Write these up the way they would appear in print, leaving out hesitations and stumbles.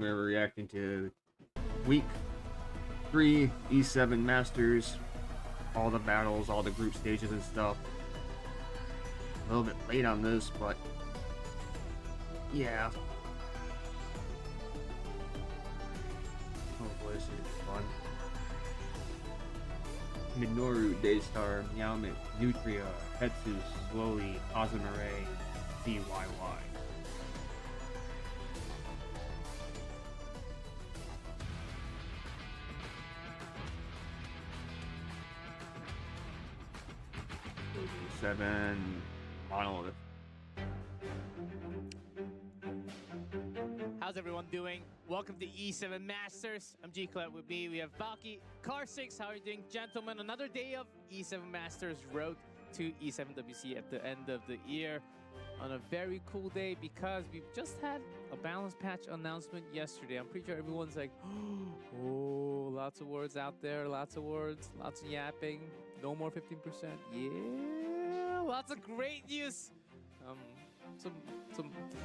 We're reacting to week 3 E7 Masters, all the battles, all the group stages and stuff. A little bit late on this, but yeah. Hopefully this is fun. Minoru, Daystar, Meowmit, Nutria, Hetsu, Slowly, Azumare, DYY. Seven Monolith. How's everyone doing? Welcome to E7 Masters. I'm G-Clef. With me, we have Valky, Car6. How are you doing, gentlemen? Another day of E7 Masters road to E7WC at the end of the year. On a very cool day because we've just had a balance patch announcement yesterday. I'm pretty sure everyone's like, oh, lots of words out there, lots of words, lots of yapping. No more 15%. Yeah, lots of great news.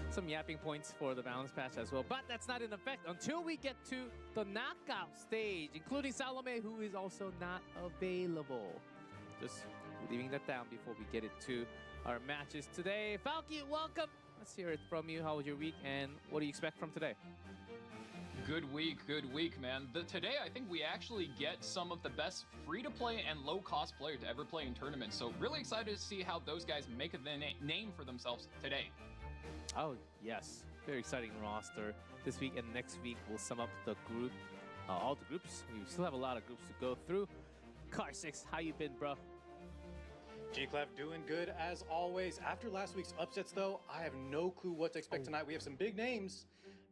Some yapping points for the balance patch as well, but that's not in effect until we get to the knockout stage, including Salome, who is also not available. Just leaving that down before we get into our matches today. Valky, welcome. Let's hear it from you. How was your week, and what do you expect from today? Good week, man. Today, I think we actually get some of the best free-to-play and low-cost players to ever play in tournaments. So really excited to see how those guys make a name for themselves today. Oh, yes. Very exciting roster. This week and next week, we'll sum up the group, all the groups. We still have a lot of groups to go through. Car6, how you been, bro? G-Clef doing good as always. After last week's upsets, though, I have no clue what to expect tonight. We have some big names,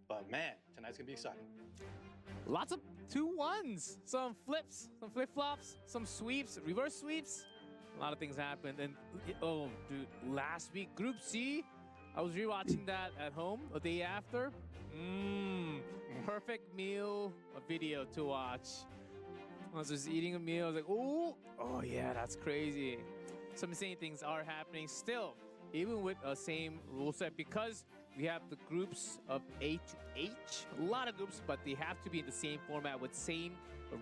but man, tonight's gonna be exciting. Lots of 2-1s, some flips, some flip-flops, some sweeps, reverse sweeps. A lot of things happened. And oh, dude, last week, Group C, I was rewatching that at home a day after. Perfect meal, a video to watch. I was just eating a meal. I was like, oh yeah, that's crazy. Some insane things are happening still, even with a same rule set, because we have the groups of A to H, a lot of groups, but they have to be in the same format with same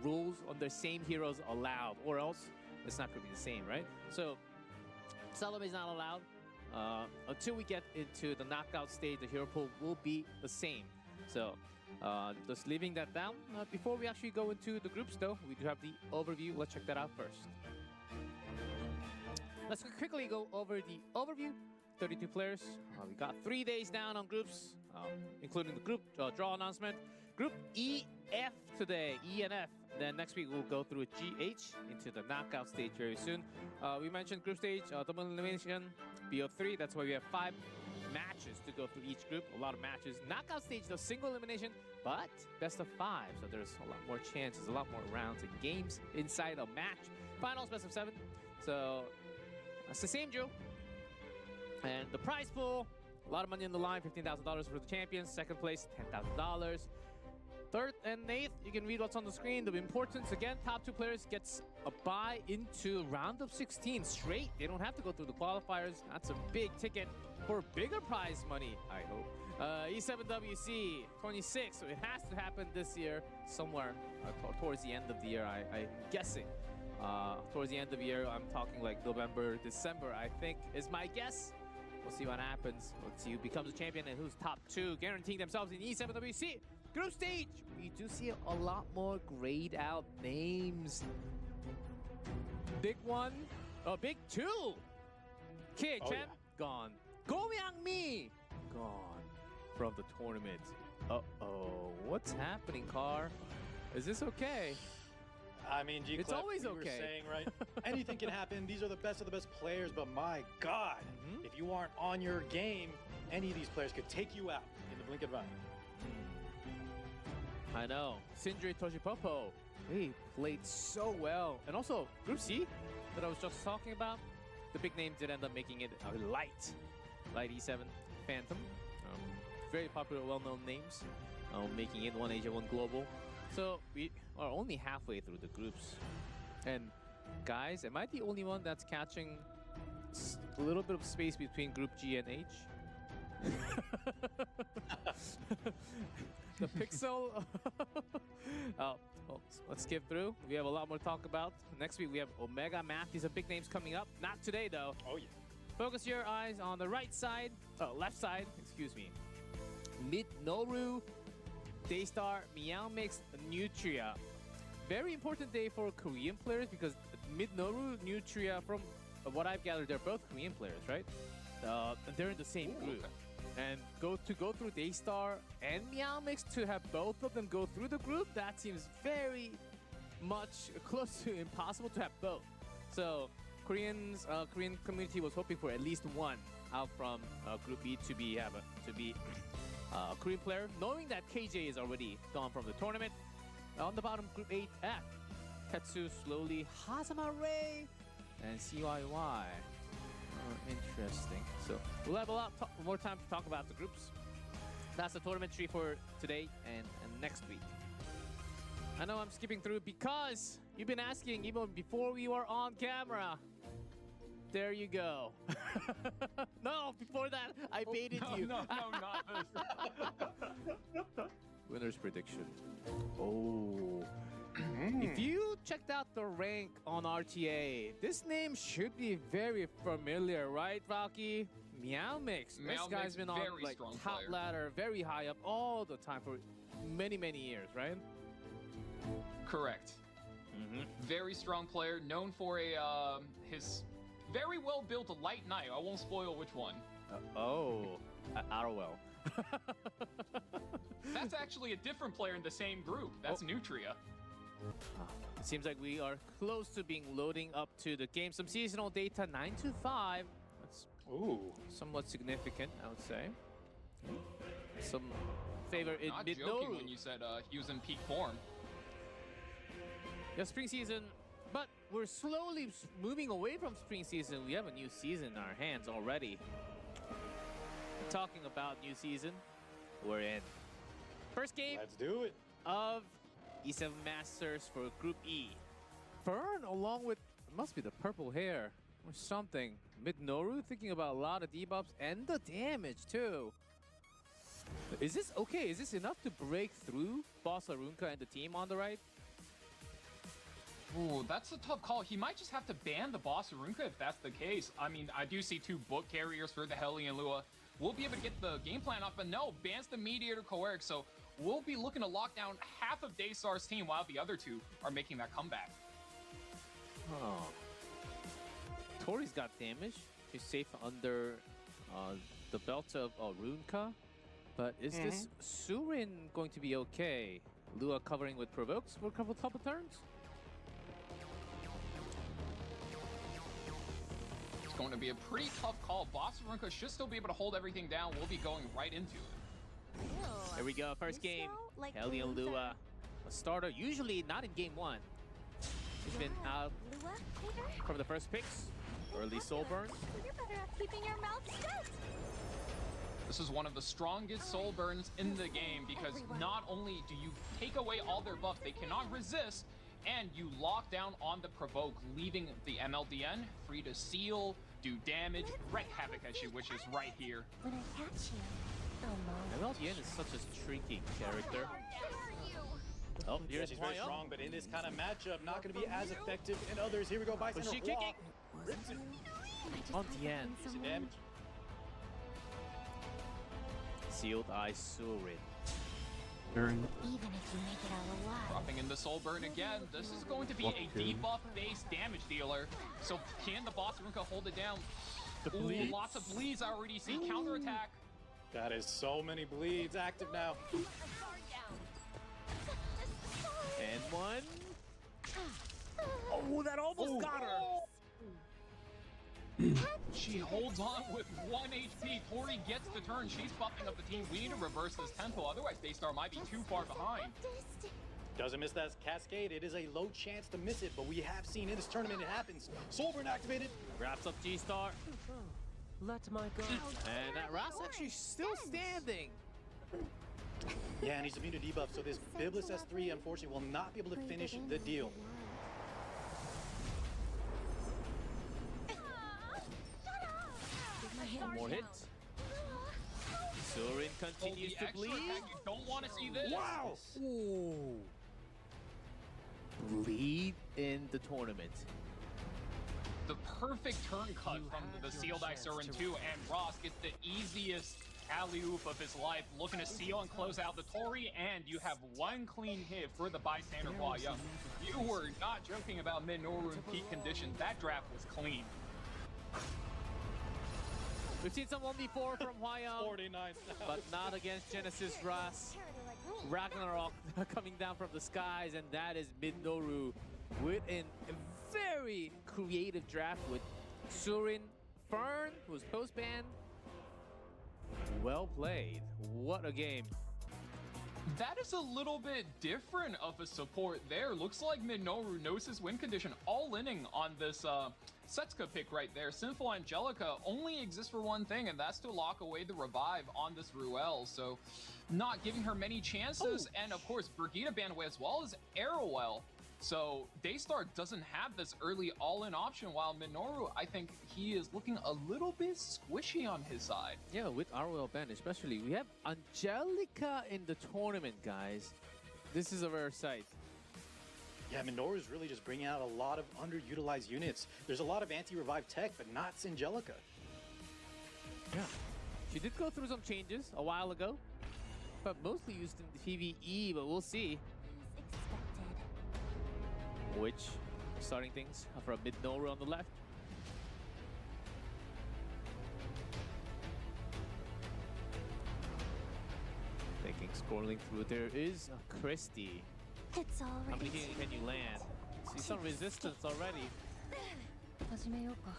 rules on their same heroes allowed, or else it's not going to be the same, right? So Salome is not allowed. Until we get into the knockout stage, the hero pool will be the same. So just leaving that down. Before we actually go into the groups, though, we do have the overview. Let's check that out first. Let's quickly go over the overview. 32 players. We got 3 days down on groups, including the group draw announcement. Group EF today, E and F. Then next week we'll go through GH into the knockout stage very soon. We mentioned group stage, double elimination, BO3. That's why we have 5 matches to go through each group. A lot of matches. Knockout stage, though, single elimination, but best of 5. So there's a lot more chances, a lot more rounds and games inside a match. Finals, best of 7. So it's the same drill. And the prize pool, a lot of money on the line, $15,000 for the champions. Second place, $10,000. Third and eighth, you can read what's on the screen. The importance, again, top 2 players gets a bye into round of 16 straight. They don't have to go through the qualifiers. That's a big ticket for bigger prize money, I hope. E7WC 26, so it has to happen this year somewhere towards the end of the year, I'm guessing. Towards the end of the year, I'm talking like November, December, I think, is my guess. We'll see what happens. Let's see who becomes a champion and who's top 2, guaranteeing themselves in E7WC. Group stage, we do see a lot more grayed out names. Big 1, big 2. Kid, champ, gone. Go Mi, gone from the tournament. Uh-oh, what's happening, Car? Is this okay? I mean, G-Clef, it's always okay. Were saying, right? Anything can happen. These are the best of the best players, but my God, if you aren't on your game, any of these players could take you out in the blink of an eye. I know. Sindri Toshipopo, he played so well. And also, Group C that I was just talking about, the big names did end up making it light E7 Phantom. Very popular, well-known names, making it 1 Asia, 1 Global. So we are only halfway through the groups. And guys, am I the only one that's catching a little bit of space between Group G and H? the Pixel. Oh, well, let's skip through. We have a lot more to talk about. Next week we have Omega Math. These are big names coming up. Not today though. Oh yeah. Focus your eyes on the right side, left side, excuse me. Mid-Noru, Daystar, Meow Mix, Nutria. Very important day for Korean players because Mid-Noru, Nutria, from what I've gathered, they're both Korean players, right? They're in the same group. And go through Daystar and Meow Mix to have both of them go through the group, that seems very much close to impossible to have both. So Korean community was hoping for at least one out from Group B to be a Korean player, knowing that KJ is already gone from the tournament. On the bottom, Group 8F, Tetsu, Slowly, Hazama Ray, and CYY. Interesting. So we'll have a lot more time to talk about the groups. That's the tournament tree for today and next week. I know I'm skipping through because you've been asking even before we were on camera. There you go. No, before that, I baited you. No, not this. Winner's prediction. Oh. If you checked out the rank on RTA, this name should be very familiar, right, Valky? Meow Mix. This guy's Mix, been on very like strong top player. ladder, very high up all the time for many, many years, right? Correct. Very strong player, known for his very well built light knight. I won't spoil which one. Arrowell. That's actually a different player in the same group. That's Nutria. It seems like we are close to being loading up to the game. Some seasonal data, 9 to 5. That's somewhat significant, I would say. Some favor in Not mid-Noru. joking when you said he was in peak form. Yeah, spring season, but we're slowly moving away from spring season. We have a new season in our hands already. Talking about new season, we're in. First game Let's do it. of E7 Masters for Group E. Fern, along with, it must be the purple hair or something. Mid-Noru thinking about a lot of debuffs and the damage too. Is this okay? Is this enough to break through Boss Arunka and the team on the right? Ooh, that's a tough call. He might just have to ban the boss Arunka if that's the case. I mean, I do see two book carriers for the Heli and Lua. We'll be able to get the game plan off, but no, bans the Mediator Coeric, so we'll be looking to lock down half of Daystar's team while the other two are making that comeback. Oh. Tori's got damage. She's safe under the belt of Arunka. But is this Surin going to be okay? Lua covering with provokes for a couple turns? It's going to be a pretty tough call. Boss Arunka should still be able to hold everything down. We'll be going right into it. Here we go, first game. Heli and Lua. A starter, usually not in game one. She's been out from the first picks. Early soul burn. You're better at keeping your mouth shut. This is one of the strongest soul burns in the game because not only do you take away all their buffs, they cannot resist, and you lock down on the provoke, leaving the MLDN free to seal, do damage, wreak havoc as she wishes right here. When I catch you, MLDN is such a tricky character. Oh, Yeah, here's she's very Hwayong. strong, but in this kind of matchup, not going to be as effective in others. Here we go, Bison. Was she kicking? Rips it. On the end. Easy damage. Sealed Eye Surin. even if you make it out alive. Dropping in the soul burn again. This is going to be a debuff-based damage dealer. So can the boss Arunka hold it down? Ooh, lots of bleeds. I already see counterattack. That is so many bleeds active now. And one. Oh, that almost got her. She holds on with 1 HP. Tori gets the turn. She's buffing up the team. We need to reverse this tempo. Otherwise, Daystar might be too far behind. Doesn't miss that cascade. It is a low chance to miss it, but we have seen in this tournament it happens. Soulburn activated. Wraps up G-Star. Let my guard. And that Ras actually still standing. Yeah, and he's immune to debuff, so this Biblis S3 unfortunately will not be able to finish the deal. One more hit. Surin continues the to extra bleed. attack, you don't want to see this. Wow! Ooh. Lead in the tournament. The perfect turn cut from the Seal Dice Surin 2, and Ross gets the easiest alley-oop of his life, looking to seal and close out the Tori, and you have one clean hit for the bystander Hua Young. You were not joking about Minoru in peak condition. That draft was clean. We've seen some 1v4 from Hwayong, 49. but not against Genesis Ras. Ragnarok coming down from the skies, and that is Minoru with a very creative draft with Surin Fern, who's post-ban. Well played. What a game. That is a little bit different of a support there. Looks like Minoru knows his win condition, all-inning on this Setsuka pick right there. Sinful Angelica only exists for one thing, and that's to lock away the revive on this Ruel. So not giving her many chances. And of course, Brigitte banned away as well as Arrowell. So Daystar doesn't have this early all-in option, while Minoru, I think he is looking a little bit squishy on his side. Yeah, with Arwell ban especially. We have Angelica in the tournament, guys. This is a rare sight. Yeah, Minoru's really just bringing out a lot of underutilized units. There's a lot of anti-revive tech, but not Angelica. Yeah. She did go through some changes a while ago, but mostly used in the PvE, but we'll see which starting things from Minoru on the left. Taking scrolling through, there is a Christie. It's How already many can you land? See some resistance already. 始めようか。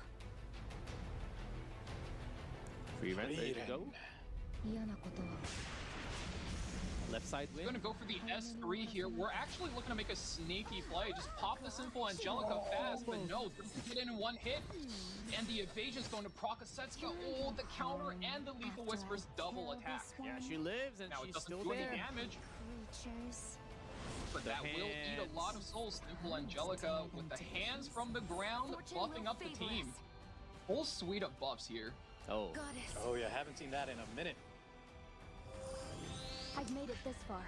Free rent, ready to go. 嫌なことは Left side We're win. gonna go for the S3 here. We're actually looking to make a sneaky play. Just pop the Sinful Angelica fast, but no, doesn't get in one hit. And the evasion's going to proc a Setsuka. Oh, the counter and the Lethal Whisper's double attack. Yeah, she lives and Now it she's doesn't still do any there. damage, creatures. but that will eat a lot of souls. Sinful Angelica with the hands from the ground, buffing up the team. Full suite of buffs here. Oh, Goddess, Oh yeah, haven't seen that in a minute. I've made it this far.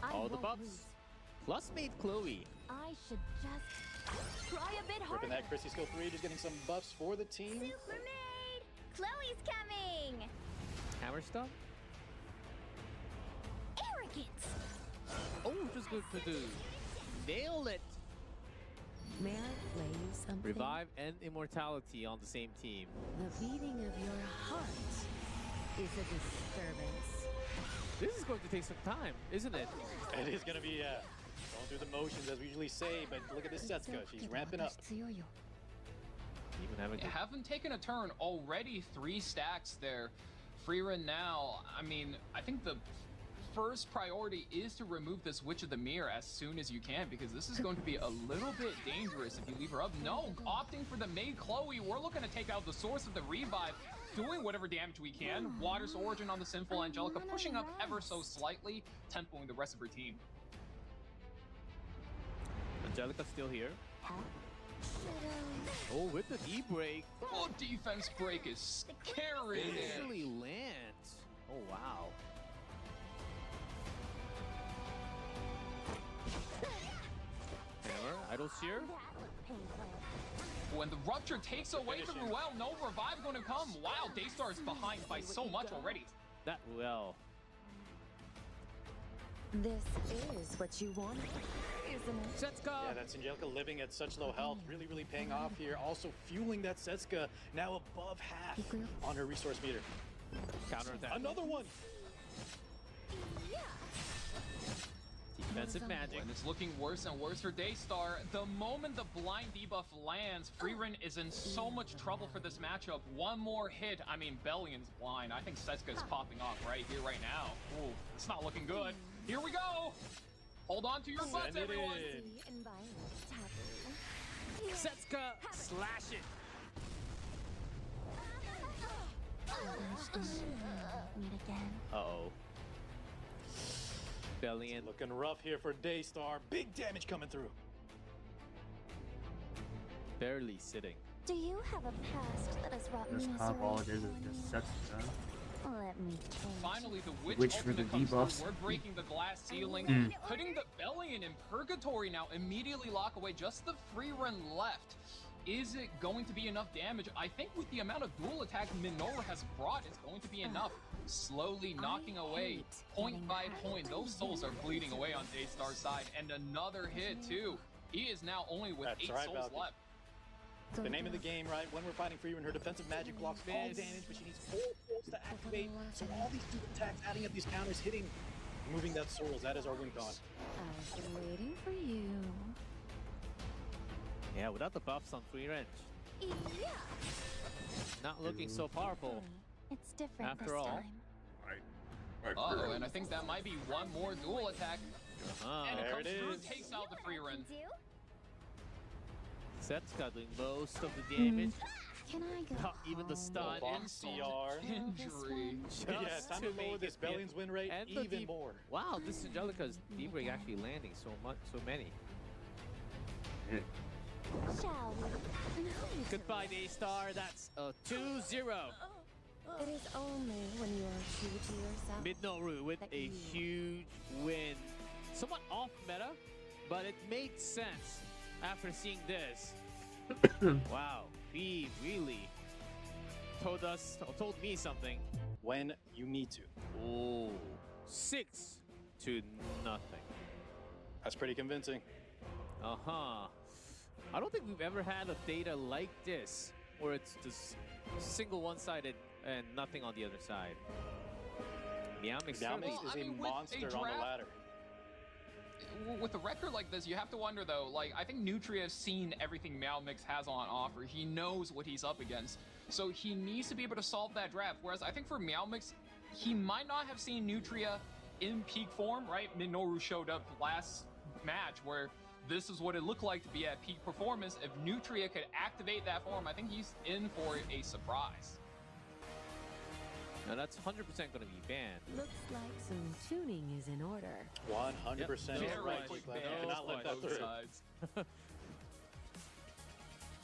I all the won't buffs. lose. Plus made Chloe. I should just try a bit harder. Ripping that Christie skill 3, just getting some buffs for the team. Super maid! Chloe's coming! Hammer stuff. Arrogance! Oh, just good to do. Nailed it. May I play you something? Revive and immortality on the same team. The beating of your heart is a disturbance. This is going to take some time, isn't it? It is gonna be going through the motions as we usually say, but look at this Setsuka, she's ramping up. 強いよ。 Even having They haven't taken a turn. Already 3 stacks there. Freerun now, I mean, I think the first priority is to remove this Witch of the Mirror as soon as you can, because this is going to be a little bit dangerous if you leave her up. No, opting for the maid Chloe. We're looking to take out the source of the revive, doing whatever damage we can. Water's Origin on the Sinful Angelica, pushing up ever so slightly, tempoing the rest of her team. Angelica's still here. Huh? Oh, with the E-break. Oh, defense break is scary. It actually lands. Oh, wow. Hammer, Idle Seer. That looked painful. When the Rupture takes away the Ruel, no revive going to come. Wow, Daystar is behind by so much already. That well. This is what you wanted, isn't it? Setsuka. Yeah, that's Angelica living at such low health, really paying off here. Also fueling that Setsuka, now above half on her resource meter. Counterattack. Another one! Defensive magic. And it's looking worse and worse for Daystar. The moment the blind debuff lands, Freerun is in so much trouble for this matchup. One more hit, I mean, Bellion's blind. I think Setsuka is popping off right here, right now. Ooh, it's not looking good. Here we go! Hold on to your butts, Send it everyone! in. Environment taboo. Setsuka, slash it. Meet again. Uh-oh. Bellion. Looking rough here for Daystar. Big damage coming through. Barely sitting. Do you have a past that has wrought This misery? comp, all it is just Setsuka. Let me think. Finally, the Witch for the ultimate comes through. debuffs. We're breaking the glass ceiling, putting the Bellion in purgatory now. Immediately lock away. Just the free run left. Is it going to be enough damage? I think with the amount of dual attack Minoru has brought, it's going to be enough. Slowly knocking away, point by point. Those souls are bleeding away on Daystar's side, and another hit too. He is now only with 8 souls left. The name of the game, right? When we're fighting Free Run, her defensive magic blocks all damage, but she needs 4 souls to activate. So all these dual attacks, adding up these counters, hitting, moving that souls. That is our win con. I've been waiting for you. Yeah, without the buffs on free range. Yeah. Not looking so powerful. It's different After this all. time. Uh-oh, and I think that might be one more dual attack. And it There comes it through, is. takes out the free run. Setsuka doing most of the damage. Can I go? Not even the stun. Box CR. Injury. Just Yeah, time to lower make this it hit. Bellion's win rate And the even deep- more. Wow, this Angelica's D-break actually landing so many. Shall we? No, Goodbye, Daystar. That's a 2-0. It is only when you are true to yourself. Minoru with a huge win. Somewhat off meta, but it made sense after seeing this. Wow, he really told me something. When you need to. Oh, 6-0. That's pretty convincing. Uh-huh. I don't think we've ever had a data like this, where it's just single one-sided and nothing on the other side. Meowmix certainly Meowmix is I a mean, with monster a on the draft- ladder. With a record like this, you have to wonder though, like, I think Nutria has seen everything Meowmix has on offer. He knows what he's up against. So he needs to be able to solve that draft. Whereas I think for Meowmix, he might not have seen Nutria in peak form, right? Minoru showed up last match where this is what it looked like to be at peak performance. If Nutria could activate that form, I think he's in for a surprise. Now that's 100% going to be banned. Looks like some tuning is in order. 100% Yep. is right. Very G-Clan. much. You cannot let that Both through. sides.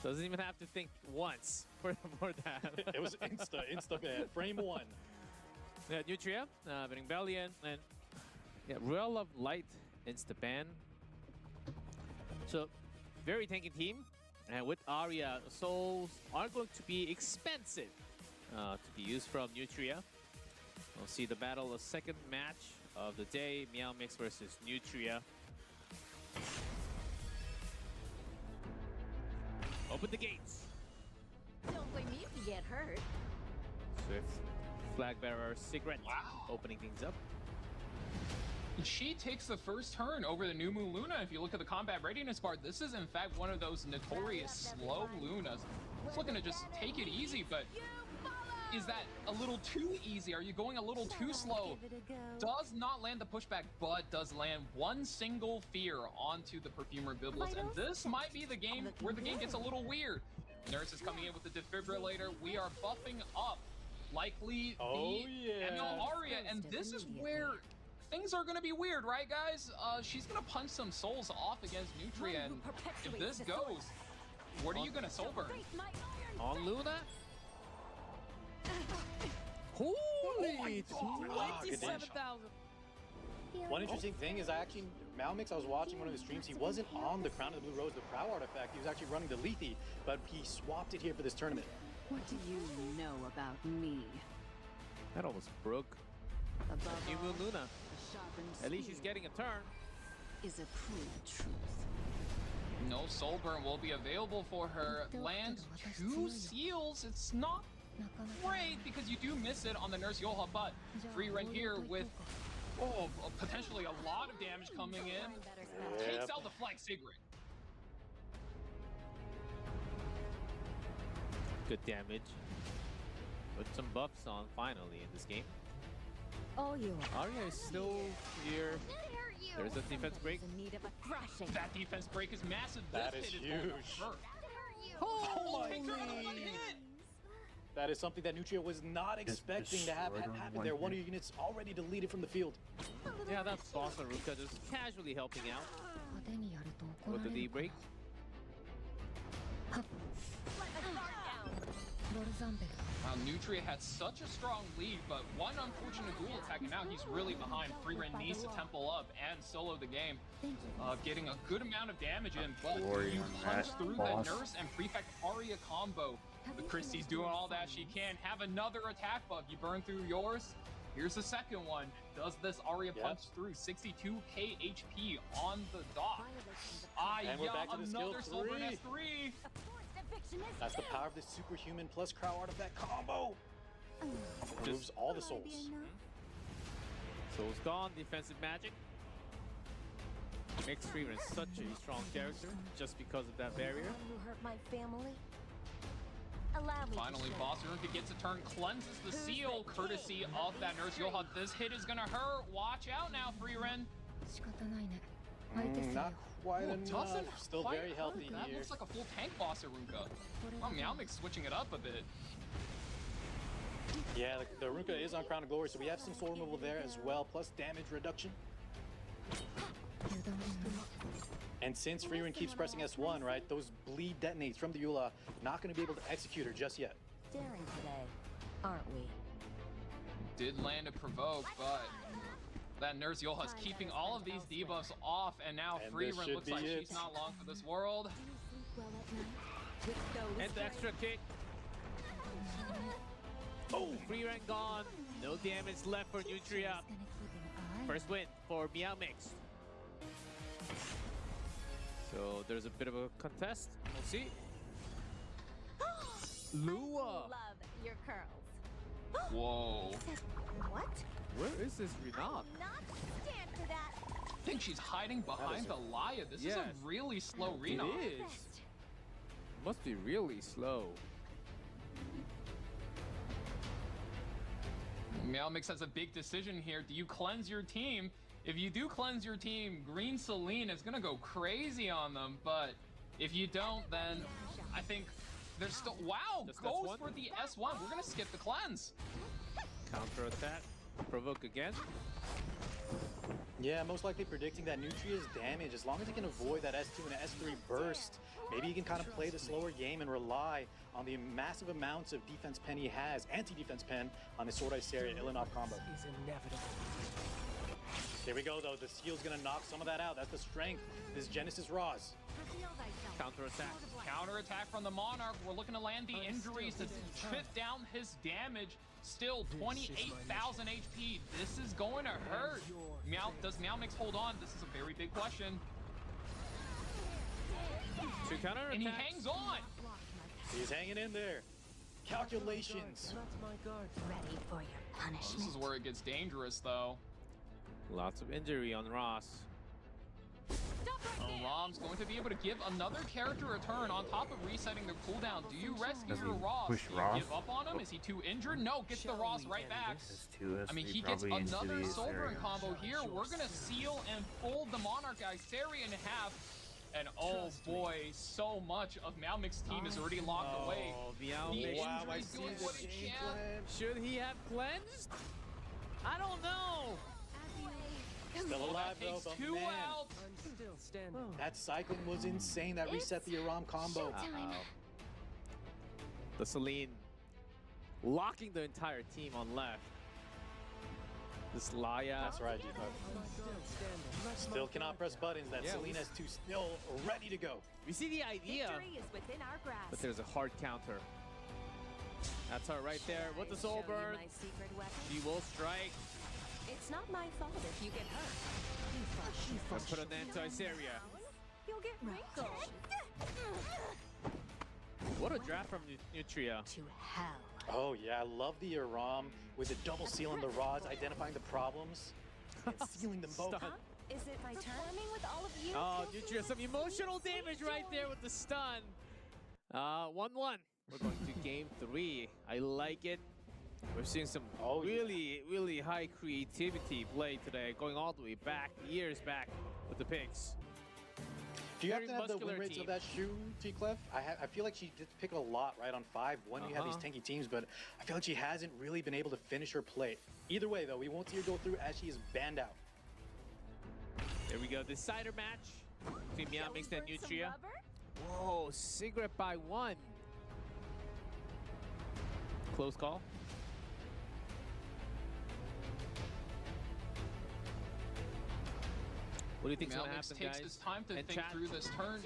Doesn't even have to think once for that. It was insta ban. Frame 1. Yeah, Nutria, winning Bellion, and yeah, Real of Light insta-ban. So, very tanky team, and with Arya, souls are going to be expensive to be used from Nutria. We'll see the battle, the second match of the day, Meowmix versus Nutria. Open the gates. Don't blame me if you get hurt. Swift flag bearer Sigret Wow. opening things up. She takes the first turn over the New Moon Luna. If you look at the combat readiness bar, this is in fact one of those notorious slow Lunas. It's looking to just take it easy, but is that a little too easy? Are you going a little too slow? Give it a go. Does not land the pushback, but does land one single fear onto the Perfumer Biblis. And this might be the game where the game gets a little weird. Nurse is coming in with the defibrillator. We are buffing up likely Oh, the yeah. ML Aria, and this is where things are going to be weird, right, guys? She's going to punch some souls off against Nutria, and if this goes, what are you going to soul burn? On Luna. Holy! God. 27,000. One interesting thing is Meowmix, I was watching one of his streams, he wasn't on the Crown of the Blue Rose, the Prow artifact, he was actually running the Lethe, but he swapped it here for this tournament. What do you know about me? That almost broke. Above New Moon all, Luna. a sharpened At least she's steel getting a turn. is a cruel truth. No soul burn will be available for her. Land 2 seals. It's not great because you do miss it on the Nurse Yoha, but free run here with potentially a lot of damage coming in. Takes out the Flag Sigrid. Good damage. Put some buffs on finally in this game. Oh, you are. Arya is still here. There's a defense break. In need of a thrashing. That defense break is massive. That This is hit is going to huge. hurt. Oh Takes her on one hit. That is something that Nutria was not expecting to have destroyed on happen one there. One of hit. your units already deleted from the field. Yeah, that's boss Aruka just casually helping out with the D break. Wow, Nutria had such a strong lead, but one unfortunate dual attack, and now he's really behind. Freeran needs to tempo up and solo the game, getting a good amount of damage in, but you punch through the Nurse and Prefect Aria combo. The Christie's doing all that she can. Have another attack buff. You burn through yours. Here's the second one. Does this Aria punch through? 62k HP on the dot. And we're back to the skill another Silver S3. That's the power of the superhuman plus Crow Artifact combo. Removes all the souls. Souls gone, defensive magic. Makes Freeman such a strong character just because of that barrier. You hurt my family. Allow me Finally, to Boss Urka gets a turn, cleanses the seal, courtesy of that Nurse Yoha. This hit is gonna hurt. Watch out now, Freeran. Not quite enough. Doesn't Still quite very healthy hurt. That here. looks like a full tank Boss Urka. Oh, Meowmic's switching it up a bit. Yeah, the Ruka is on Crown of Glory, so we have some soul removal there as well, plus damage reduction. And since Freeran keeps pressing S1, right, those bleed detonates from the Eula, not going to be able to execute her just yet. daring today, aren't we? Did land a provoke, but that Nurse Yoha's keeping all of these debuffs off, and now And this Freeran should looks be like it. she's not long for this world. And the extra kick. Oh, Freeran gone. No damage left for Nutria. First win for Meowmix. So there's a bit of a contest. We'll see. Lua. Love your curls. Whoa. What? Where is this Renan? Not stand for that. I think she's hiding behind the Laya. This is a Yes. really slow Renan. It is. Must be really slow. Meowmix has a big decision here. Do you cleanse your team? If you do cleanse your team, Green Celine is gonna go crazy on them. But if you don't, then I think there's still... Wow, Just goes S1? for the S1. We're gonna skip the cleanse. Counter attack. Provoke again. Yeah, most likely predicting that Nutria's damage, as long as he can avoid that S2 and S3 burst, maybe he can kind of play the slower game and rely on the massive amounts of defense pen he has, anti-defense pen, on his Sword Ice Area Illinov combo. Is inevitable. Here we go, though. The Seal's gonna knock some of that out. That's the strength. This Genesis Raws. Counter attack. Counter attack from the Monarch. We're looking to land the injuries to chip down his damage. Still 28,000 HP. This is going to hurt. Does Meowmix hold on? This is a very big question. Two counter And he attacks. hangs on. He's hanging in there. Calculations. Not my guard. Ready for your punishment. This is where it gets dangerous, though. Lots of injury on Ross. Rom's going to be able to give another character a turn on top of resetting their cooldown. Do you rescue Does he your Ross? push Do you Ross? give up on him? Is he too injured? No, gets the Ross right back. That's two. I mean, he gets another soul burn combo here. We're gonna seal and fold the Monarch Isari in half. And oh boy, so much of Meowmix's team is already locked away. Oh, The Meowmix. Wow, I injury's see doing the what it game can. plan. Should he have cleansed? I don't know. Still alive, though, Takes but two man, out. I'm still standing. that cycling was insane. That reset the Aram combo. Uh-oh. The Celine locking the entire team on left. This Laya. That's right, G5. I'm still standing. Still cannot press buttons. That Yeah, Selena S2 still ready to go. We see the idea, Victory is within our grasp. but there's a hard counter. That's her right there with the soul Show you burn. my secret weapon. She will strike It's not my fault if you get hurt. and put an end to Isaria. You'll get wrinkled. What a draft from Nutria. To hell. Oh yeah, I love the Aram with the double seal on the rods, identifying the problems and sealing them both. Stun. Is it my turn? Performing with all of you. Oh, Nutria, some emotional damage right there with the stun. 1-1. We're going to game 3. I like it. We're seeing some Oh, yeah. really high creativity play today, going all the way back, years back with the picks. Do you have Very to have the muscular win rates team. of that shoe, T-Clef? I feel like she did pick a lot right on 5 when you have these tanky teams, but I feel like she hasn't really been able to finish her play. Either way, though, we won't see her go through as she is banned out. There we go, decider match between Shall we Meowmix and burn some Nutria. rubber? Whoa, cigarette by 1. Close call. What do you think's gonna Meowmix happen, takes guys? his time to And think chat? through this turn.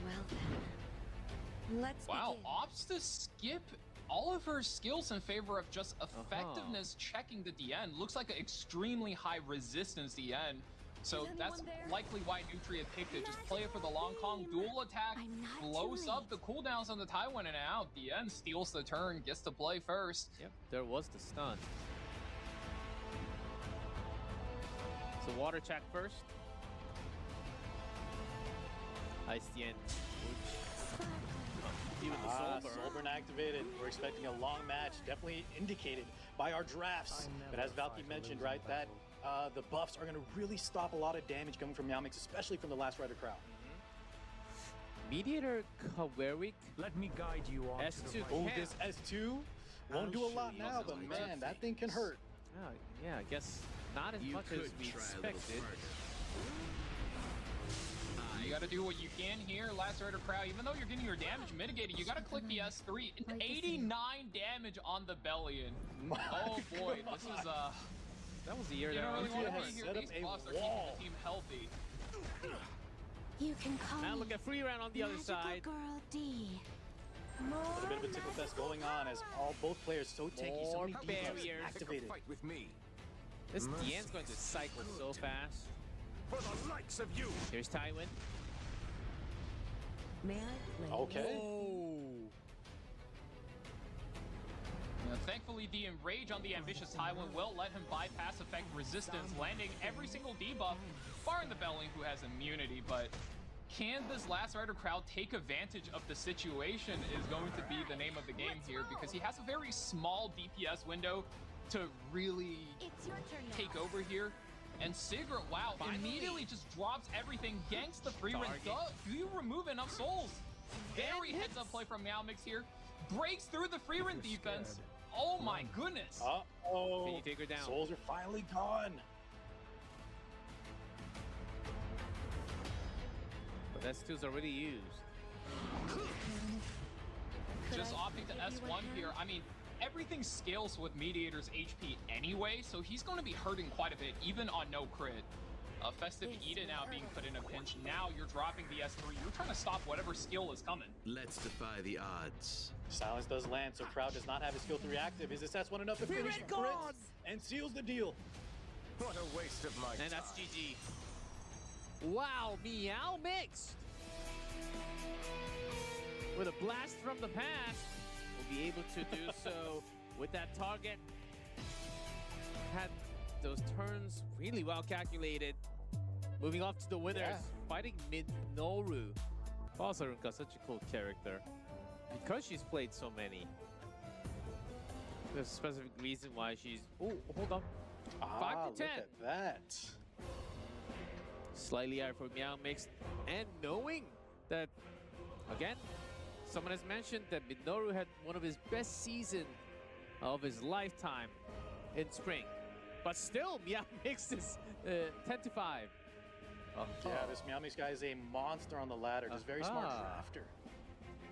Well then, let's Wow, begin. opts to skip all of her skills in favor of just effectiveness checking the DN. Looks like an extremely high resistance DN. So Is that's anyone there? likely why Nutria picked it. Just play it for the long Kong. Dual attack I'm not blows too up late. the cooldowns on the Taiwan and out. DN steals the turn, gets to play first. Yep, there was the stun. So water check first. Ice the end. Even the soul burn. Soulburn activated. We're expecting a long match, definitely indicated by our drafts. But as Valky mentioned, right, that the buffs are going to really stop a lot of damage coming from Meowmix, especially from the Last Rider crowd. Mediator Kawerik Let me guide you on S2 to the right. Oh, Camp. this S2 won't do a lot now, but man, that thing can hurt. Oh, yeah, I guess not as much as we expected. You gotta do what you can here, Last Rider crowd. Even though you're getting your damage mitigated, you gotta click the S3. 89 damage on the Bellion. Oh boy, this is That was the year you that don't really want to has be here. set up These a buffs are keeping wall. the team healthy. You can call Now me look at free round on the other Magical side. Girl D. There's a bit of a tickle fest going on as both players so tanky, so More many debuffs barriers. activated. Fight with me. This DN's going to cycle so fast. For the likes of you. Here's Tywin. May I play? Okay. Thankfully, the enrage on the ambitious Tywin will let him bypass effect resistance, landing every single debuff, barring the Belling, who has immunity. But can this Last Rider crowd take advantage of the situation is going to be the name of the game here, because he has a very small DPS window to really It's your turn now. take over here. And Sigurd, wow, immediately just drops everything, ganks the free run. Do you remove enough souls? Very heads up play from Meowmix here. Breaks through the free run defense. Oh my goodness. Uh-oh. Can you take her down? Souls are finally gone. But S2's already used. Just I opting to give you a S1 hand? here. I mean, everything scales with Mediator's HP anyway, so he's going to be hurting quite a bit, even on no crit. Festive Eden now being put in a pinch. Now you're dropping the S3. You're trying to stop whatever skill is coming. Let's defy the odds. Silence does land, so Crowd does not have his skill 3 active. Is this S1 enough to finish red Fritz gone! and seals the deal? What a waste of my And time. that's GG. Wow, Meowmix! With a blast from the past, will be able to do so with that target. Had those turns really well calculated. Moving off to the winners, Yeah. fighting Minoru. Balsarunka, such a cool character. Because she's played so many. There's a specific reason why she's... Oh, hold on. 5 to 10. Look at that. Slightly higher for Meowmix. And knowing that, again, someone has mentioned that Minoru had one of his best seasons of his lifetime in spring. But still, Meowmix is 10 to 5. Yeah, this Meowmix guy is a monster on the ladder. Just very smart drafter.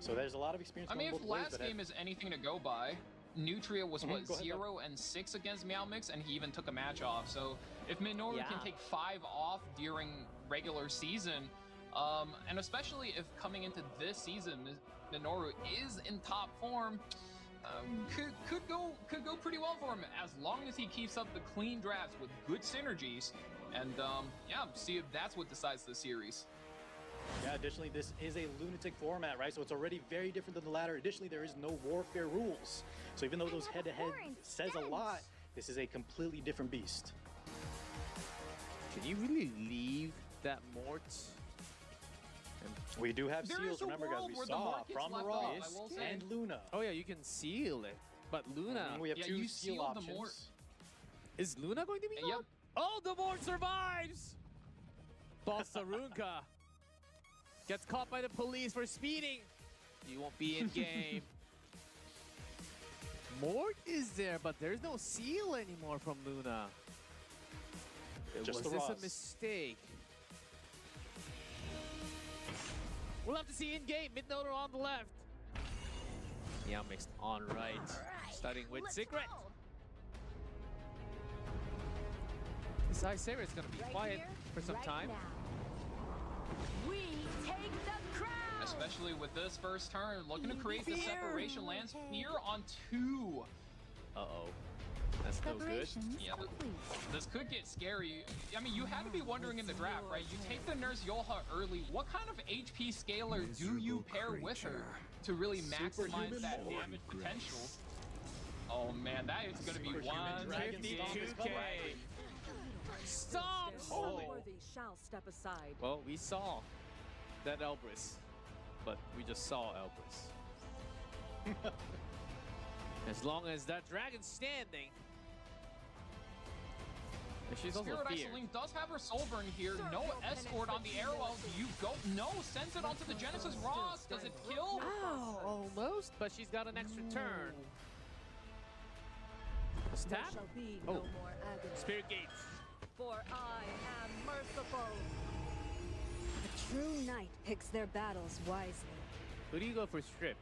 So there's a lot of experience I going mean, if both ways, last but game is anything to go by, Nutria was, what, Go ahead, 0 and 6 against Meowmix, and he even took a match off. So if Minoru Yeah. can take 5 off during regular season, and especially if coming into this season, Minoru is in top form, could go pretty well for him as long as he keeps up the clean drafts with good synergies. And yeah, see if that's what decides the series. Yeah, additionally, this is a lunatic format, right? So it's already very different than the ladder. Additionally, there is no warfare rules. So even though those head-to-head says a lot, this is a completely different beast. Can you really leave that Mort? We do have There seals, is a remember guys, world we where the saw market's from left Mirage off, I will say. and Luna. Oh yeah, you can seal it. But Luna... We have Yeah, 2 you seal seal the options. Mort. Is Luna going to be gone? Yep. Oh, the Mort survives! Balsarunka gets caught by the police for speeding. You won't be in game. Mort is there, but there's no seal anymore from Luna. Just Was the this Ross. a mistake? We'll have to see in game. Mid-noter on the left. Yeah, mixed on right. Starting with Secret. This Isaiah is gonna be quiet for some time. We take the crown. Especially with this first turn, looking to create the separation. Lands Fear on 2. Uh-oh. That's no good. Yeah, this could get scary. I mean, you had to be wondering in the draft, right? You take the Nurse Yolha early. What kind of HP scaler do you pair with her to really maximize that damage potential? Oh man, that is going to be 152K. Stop! Worthy shall step aside. Well, we saw that Elbrus, but we just saw Elbrus. As long as that dragon's standing. And she's also Spirit feared. Isoline does have her soul burn here. No escort on the arrow. You go. No, sends it onto the Genesis Ross. Does it kill? Oh, almost, but she's got an extra turn. There Stab. shall be Oh. no more agony. Spirit Gate. For I am merciful. A true knight picks their battles wisely. Who do you go for strip?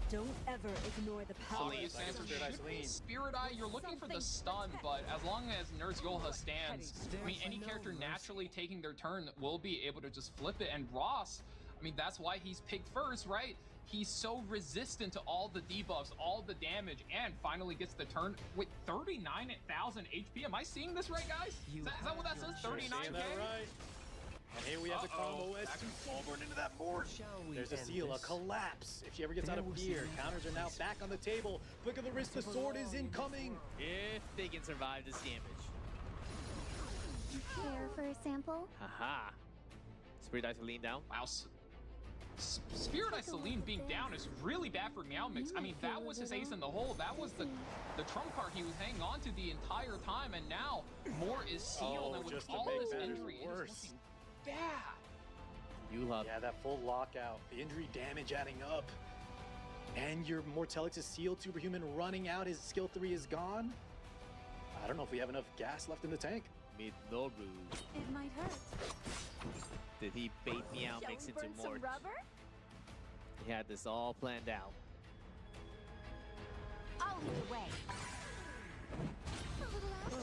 Don't ever ignore the power Please of answer Spirit should be Isoline. Spirit Eye. You're looking for the stun, but as long as Nurse Yolha stands, I mean, any character naturally taking their turn will be able to just flip it. And Ross, I mean, that's why he's picked first, right? He's so resistant to all the debuffs, all the damage, and finally gets the turn with 39,000 HP. Am I seeing this right, guys? Is that what that says? 39K? Seeing that right. And here we have the combo S2 forward into that board. There's a seal, a collapse. If she ever gets out of fear, counters are now back on the table. Flick of the wrist, the sword is incoming. If they can survive this damage. Care for a sample? Haha. Spirit Ice lean down. Wow. Spirit Isoline being down is really bad for Meow Mix. I mean, that was his ace in the hole. That was the trump card he was hanging on to the entire time, and now more is sealed. And with just to all make this matters injury, it is worse. looking bad. You love. Yeah, that full lockout, the injury damage adding up. And your Mortelix is sealed, Superhuman running out, his skill 3 is gone. I don't know if we have enough gas left in the tank. Minoru. It might hurt. Did he bait Meow Mix Shall we into burn some Mort? rubber? He had this all planned out. I'll lead the way.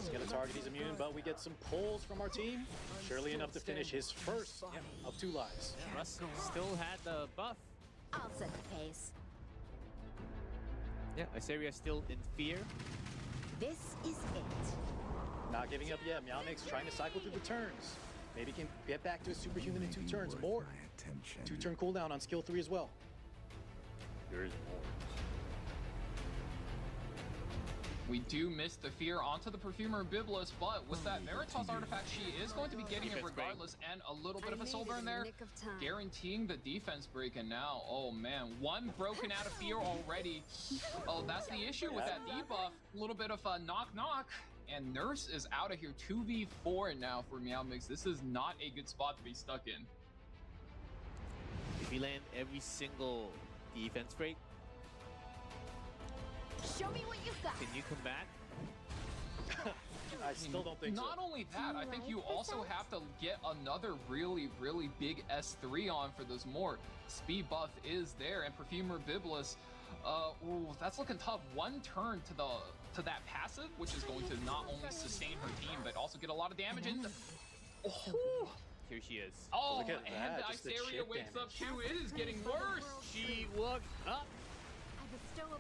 He's gonna target, he's immune, but we get some pulls from our team. Surely enough to finish his first of 2 lives. Russ still had the buff. I'll set the pace. Yeah, Isaiah still in fear. This is it. Not giving up yet. Meow Mix trying to cycle through the turns. Maybe he can get back to a Superhuman in 2 turns. More. 2-turn cooldown on skill 3 as well. There is more. We do miss the fear onto the Perfumer Biblis, but with that Veritas artifact, she is going to be getting it regardless, and a little bit of a soul burn there, guaranteeing the defense break. And now, oh man, 1 broken out of fear already. Oh, that's the issue with that debuff. A little bit of a knock-knock. And Nurse is out of here. 2v4 now for Meow Mix. This is not a good spot to be stuck in. If you land every single defense break, Show me what you've got. can you come back? I still don't think so. Not only that, I think you also have to get another really, really big S3 on for this more. Speed buff is there, and Perfumer Biblis, ooh, that's looking tough. 1 turn to that passive, which is going to not only sustain her team, but also get a lot of damage in. Oh, Here she is. oh Look at and that, just the Iseria chip wakes up damage. too. It is getting worse. She woke up.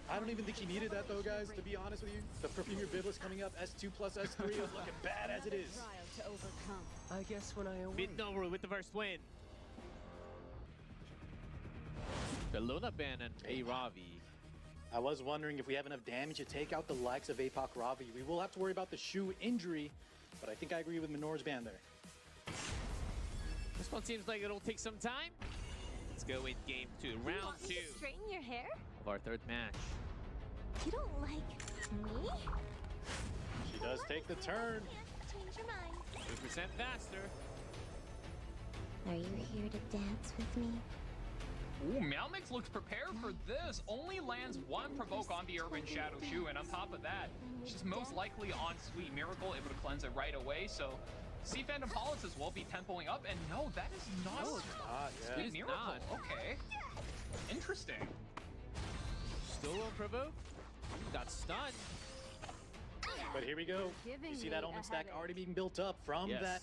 I don't even think he needed that though, guys, to be honest with you. The Perfumer Biblis coming up, S2 plus S3 is looking bad as it is. Trial to overcome. I guess when I awake. Minoru with the first win. The Luna Ban and A Ravi. I was wondering if we have enough damage to take out the likes of Apoc Ravi. We will have to worry about the shoe injury, but I think I agree with Minor's ban there. This one seems like it'll take some time. Let's go in game 2, round 2 Straighten your hair? of our 3rd match. You don't like me? She does take the turn. Can't change your mind. 2% faster. Are you here to dance with me? Ooh, Meow Mix looks prepared for this. Only lands 1 provoke on the Urban Shadow Shoe, and on top of that, she's most likely on Sweet Miracle, able to cleanse it right away. So, Sea Phantom Politics will be tempoing up, and no, that is not Not yet. Sweet Miracle. not. Okay. Interesting. Still won't provoke. Got stunned. But here we go. Giving You see that me Omen a stack headache. already being built up from Yes. that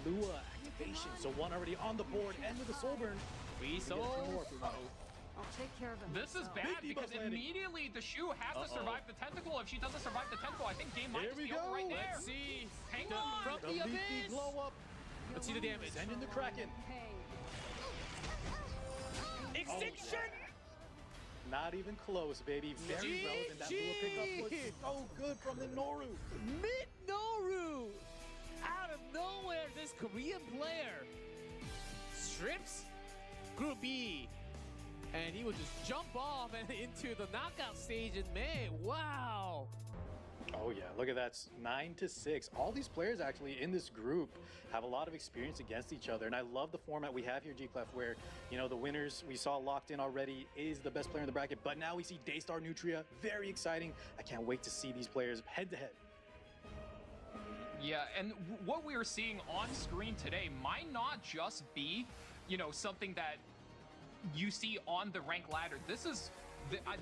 Lua activation. So one already on the board, and with the soul burn. We we get a few more sold. if we want. I'll take care of him. This is myself. bad Big because debuff landing. immediately the shoe has to survive the tentacle. If she doesn't survive the tentacle, I think game might Here just we be over go. right there. Let's see. Hang The- on. From The the leafy abyss. blow up. Let's see the damage. Send in the Kraken. Pain. Extinction. Not even close, baby. Very relevant. That Lua pickup was so good from the Noru. Mid Noru. Out of nowhere, this Korean player strips Group E. And he will just jump off and into the knockout stage in May. Wow. Oh yeah, look at that. 9-6. All these players actually in this group have a lot of experience against each other. And I love the format we have here, G-Clef, where, you know, the winners we saw locked in already is the best player in the bracket. But now we see Daystar Nutria. Very exciting. I can't wait to see these players head to head. Yeah, and what we are seeing on screen today might not just be, you know, something that you see on the rank ladder. This is,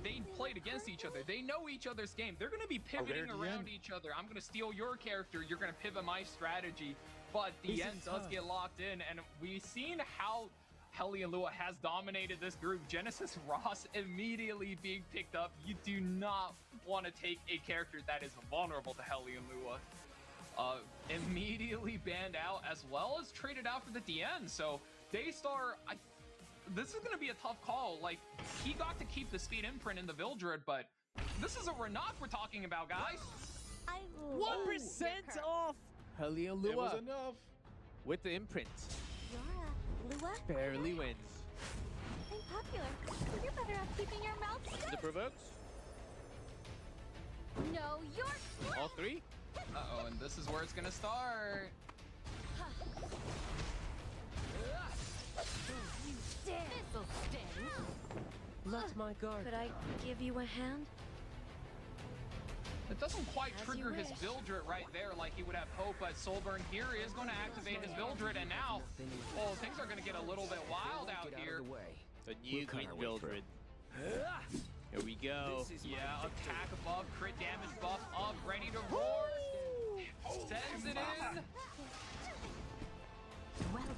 they played against each other. They know each other's game. They're going to be pivoting around each other. I'm going to steal your character. You're going to pivot my strategy. But the end does get locked in, and we've seen how Helly and Lua has dominated this group. Genesis Ross immediately being picked up. You do not want to take a character that is vulnerable to Helly and Lua. Immediately banned out, as well as traded out for the DN. So Daystar, this is going to be a tough call. Like, he got to keep the speed imprint in the Vildred, but this is a Renok we're talking about, guys. 1% off. Helly and It was Lua enough. with the imprint. You're Lua? Barely wins. I'm popular. You're better off keeping your mouth shut. The provokes. No, you're All three. Uh-oh, and this is where it's going to start. You sting. This'll sting. Let my guard. Could I give you a hand? It doesn't quite As trigger you his wish. Vildred right there like he would have hoped, but Soulburn here is going to activate his Vildred, and now, oh, things are going to get a little bit wild out here. The new green Vildred. Here we go. Yeah, attack above, crit damage buff up, ready to roar. Sends it in. Welcome.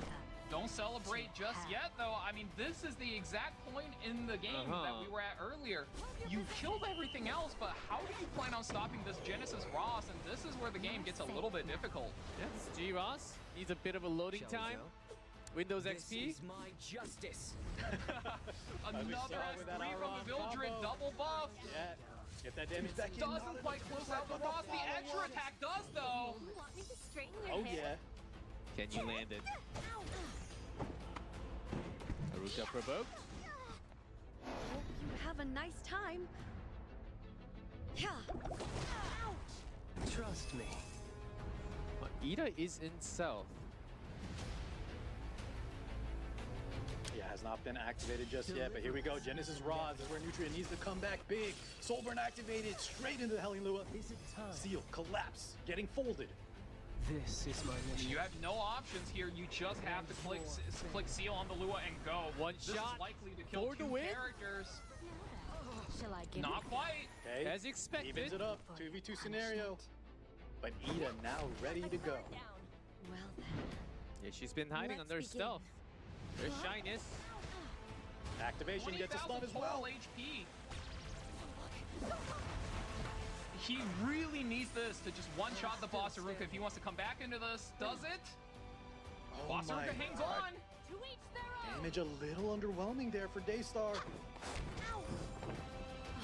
Don't celebrate just yet, though. I mean, this is the exact point in the game that we were at earlier. You killed everything else, but how do you plan on stopping this Genesis Ross? And this is where the game gets a little bit difficult. Yes, G Ross needs a bit of a loading time. Windows XP. Is my justice. Another with that S3 from the Aron Vildred, combo. double buff. Yeah. Get that damage back in. Doesn't quite close out the Ross. The extra attack does, though. You want me to straighten your Oh hair? yeah. Can you land it? Haruka provoked. Hope you have a nice time. Yeah. Trust me. Ida is in South. Yeah, has not been activated just yet, but here we go. Genesis Rods is where Nutria needs to come back big. Soulburn activated, straight into the Helly Lua. Is it time? Seal, collapse, getting folded. This is my mission. You have no options here. You just have to click seal on the Lua and go. One this shot is likely to kill for the two win. characters. Shall I give Not you? quite. Okay, As expected. evens it up, 2v2 scenario. But Ida now ready to go. Well then. Yeah, she's been hiding Let's under begin. stealth. There's shyness. Activation gets a stun 20,000 as well. total HP. He really needs this to just one-shot the boss Haruka if he wants to come back into this. Does it? Oh Boss my Haruka hangs God. on. To each their own. Damage a little underwhelming there for Daystar.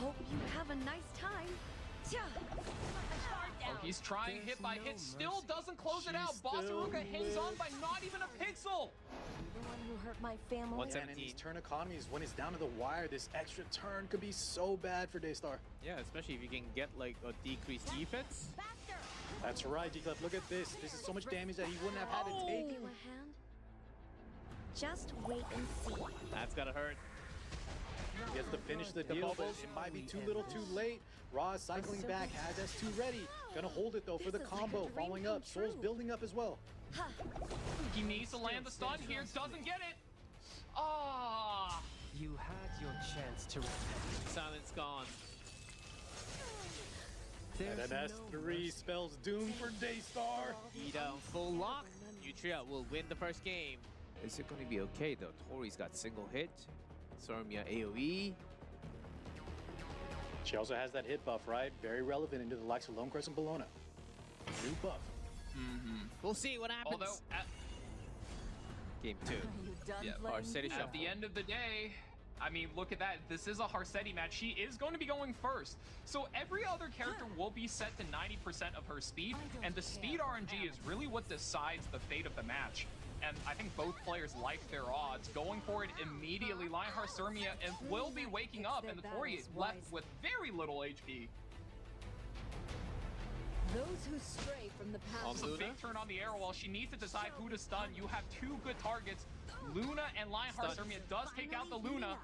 Hope you have a nice time. Yeah. Oh, he's trying hit by hit, still doesn't close it out. She's Boss still Haruka hangs on by not even a pixel. The one who hurt my family. What's And in these turn economies, when it's down to the wire, this extra turn could be so bad for Daystar. Yeah, especially if you can get like a decreased defense. Faster. That's right, G-Clef. Look at this. This is so much damage that he wouldn't have had to Give take. you a hand. Just wait and see. That's gotta hurt. He has to finish the deal, but bubbles. it might be too little too late. Roz cycling back, has S2 ready. Gonna hold it though for the This is like a combo. dream Following come up, Soul's true. building up as well. He needs to land the stun here, doesn't get it. Ah, You had your chance to repent. Silence gone. And There's an no S3 mercy. spells doom for Daystar. Ida on full lock. Nutria will win the first game. Is it going to be okay though? Tori's got single hit. Sormia AoE. She also has that hit buff, right? Very relevant into the likes of Lone Crescent Bologna. New buff. We'll see what happens. Although, Game 2. Are you done Yeah, playing? Arcetti at the end of the day, I mean, look at that. This is a Harsetti match. She is going to be going first. So every other character will be set to 90% of her speed, and the speed RNG is really what decides the fate of the match. And I think both players like their odds. Going for it immediately, Lionheart Surmia will be waking up, and the Tori is left with very little HP. Those who stray from the path. It's a big turn on the arrow wall. She needs to decide who to stun. You have two good targets. Luna and Lionheart Stun. Surmia does take out the Luna.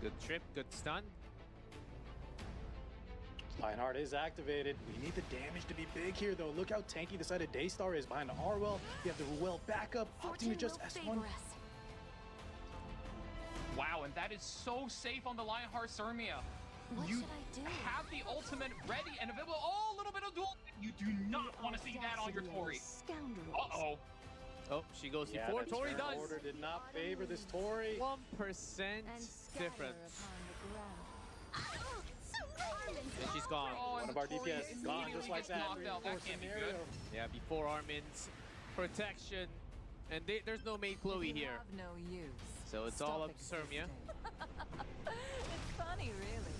Good trip, good stun. Lionheart is activated. We need the damage to be big here, though. Look how tanky the side of Daystar is behind the Arwell. You have the Ruel backup, opting to just S1. Wow, and that is so safe on the Lionheart Surmia. What You should I do? have the ultimate ready and available. Oh, a little bit of duel. You do not want to see that on your Tori. Scoundrels. Uh-oh. Oh, she goes Yeah, before. that Tori turn does. order did not favor this Tori. 1% And scatter difference. upon the ground. And she's gone. Oh, One and of our the Tori DPS gone immediately just like gets that. knocked out. That Reinforced can't be scenario. good. Yeah, before Armin's protection. And there's no maid Chloe here. Have no use. So it's all up to Surmia. It's funny, really.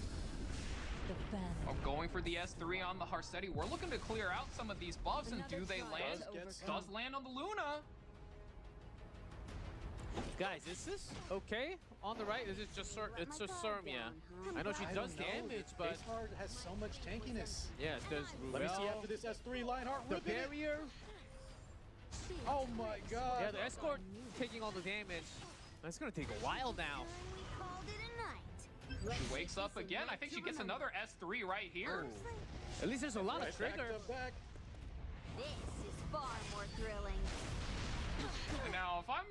The fan. Oh, going for the S3 on the Harsetti. We're looking to clear out some of these buffs, and do they land? Does land on the Luna. Guys, is this okay on the right? Is it just it's just Surmia? I know she I does don't know. damage, but Daystar has so much tankiness. yes, there's Let me see Ruel, after this S3 Lionheart the ripping it. barrier. Oh my god. Yeah, the escort taking all the damage. That's gonna take a while now. We called it a night. She wakes up again. I think she gets another S3 right here. At least there's a lot of Right back trigger. to back. This is far more thrilling. Now, if I'm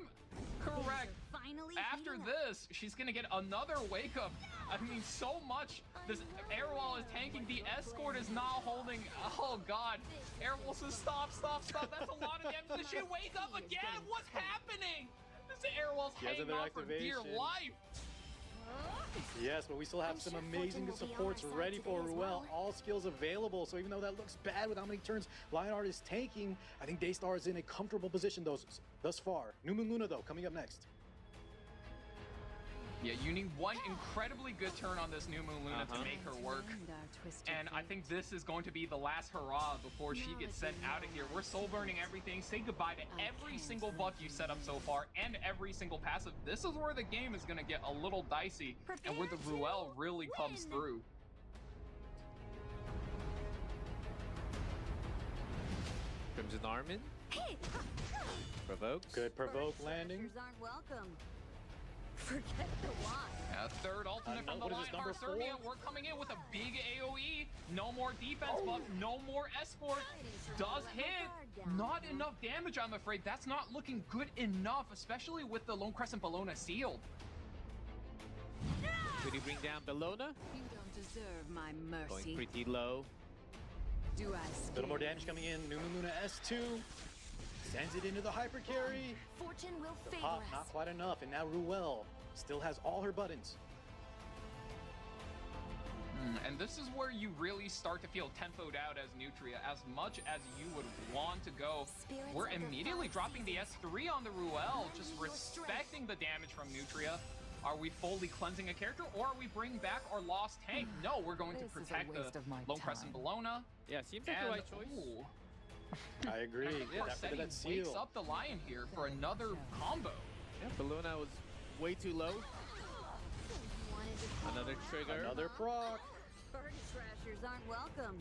correct, Finally after heating up. this, she's gonna get another wake up. I mean, so much. This Airwall is tanking. The escort is not holding. Oh god. Airwall says stop, stop, stop. That's a lot of damage. Does she wake up again? What's happening? This Airwall's She has hanging another on for dear activation. life. Yes, but we still have I'm some sure amazing Fortune will be on supports our side ready today for as Ruel. well. All skills available. So even though that looks bad with how many turns Lionheart is taking, I think Daystar is in a comfortable position thus far. New Moon Luna, though, coming up next. Yeah, you need one incredibly good turn on this New Moon Luna to make her work. And I think this is going to be the last hurrah before she gets sent out of here. We're soul burning everything. Say goodbye to every single buff you set up so far and every single passive. This is where the game is going to get a little dicey and where the Ruel really comes through. Crimson Armin provokes. Good provoke landing. Pressures aren't welcome. Forget the why. A third ultimate from the what is this, Lionheart number Surmia. 4? We're coming in with a big AoE. No more defense buff. No more escort. Does hit. Not enough damage, I'm afraid. That's not looking good enough, especially with the Lone Crescent Bologna sealed. Could he bring down Bellona? You don't deserve my Going mercy. pretty low. Do I A little more damage coming in. New Moon Luna S2 sends it into the hyper carry. Fortune will favor Pop, us. not quite enough. And now Ruel still has all her buttons. And this is where you really start to feel tempoed out as Nutria. As much as you would want to go, we're immediately dropping the S3 on the Ruel, just respecting the damage from Nutria. Are we fully cleansing a character, or are we bringing back our lost tank? No, we're going to This is a protect waste the of my Lone Crescent time. Bologna. Yeah, seems like And, the right choice. ooh, I agree. yeah, Got rid of that wakes seal. up the Lion here for another combo. Yeah, Bellona was way too low. Wanted to call Another out. trigger. Another proc. Bird crashers aren't welcome.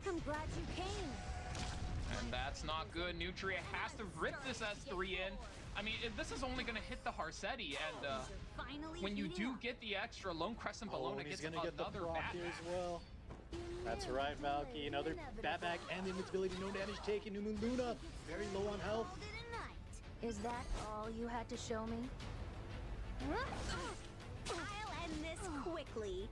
I'm glad you came. And that's not good. Nutria has to rip this S3 in. I mean, this is only going to hit the Harsetti, and Finally when you heating do up. get the extra, Lone Crescent Oh, Bologna and he's gets gonna get the another proc bat here back. as well. That's right, Valky. Another bat back and invincibility. No damage taken. New Moon Luna very low on health. Called it a night. Is that all you had to show me? I'll end this quickly.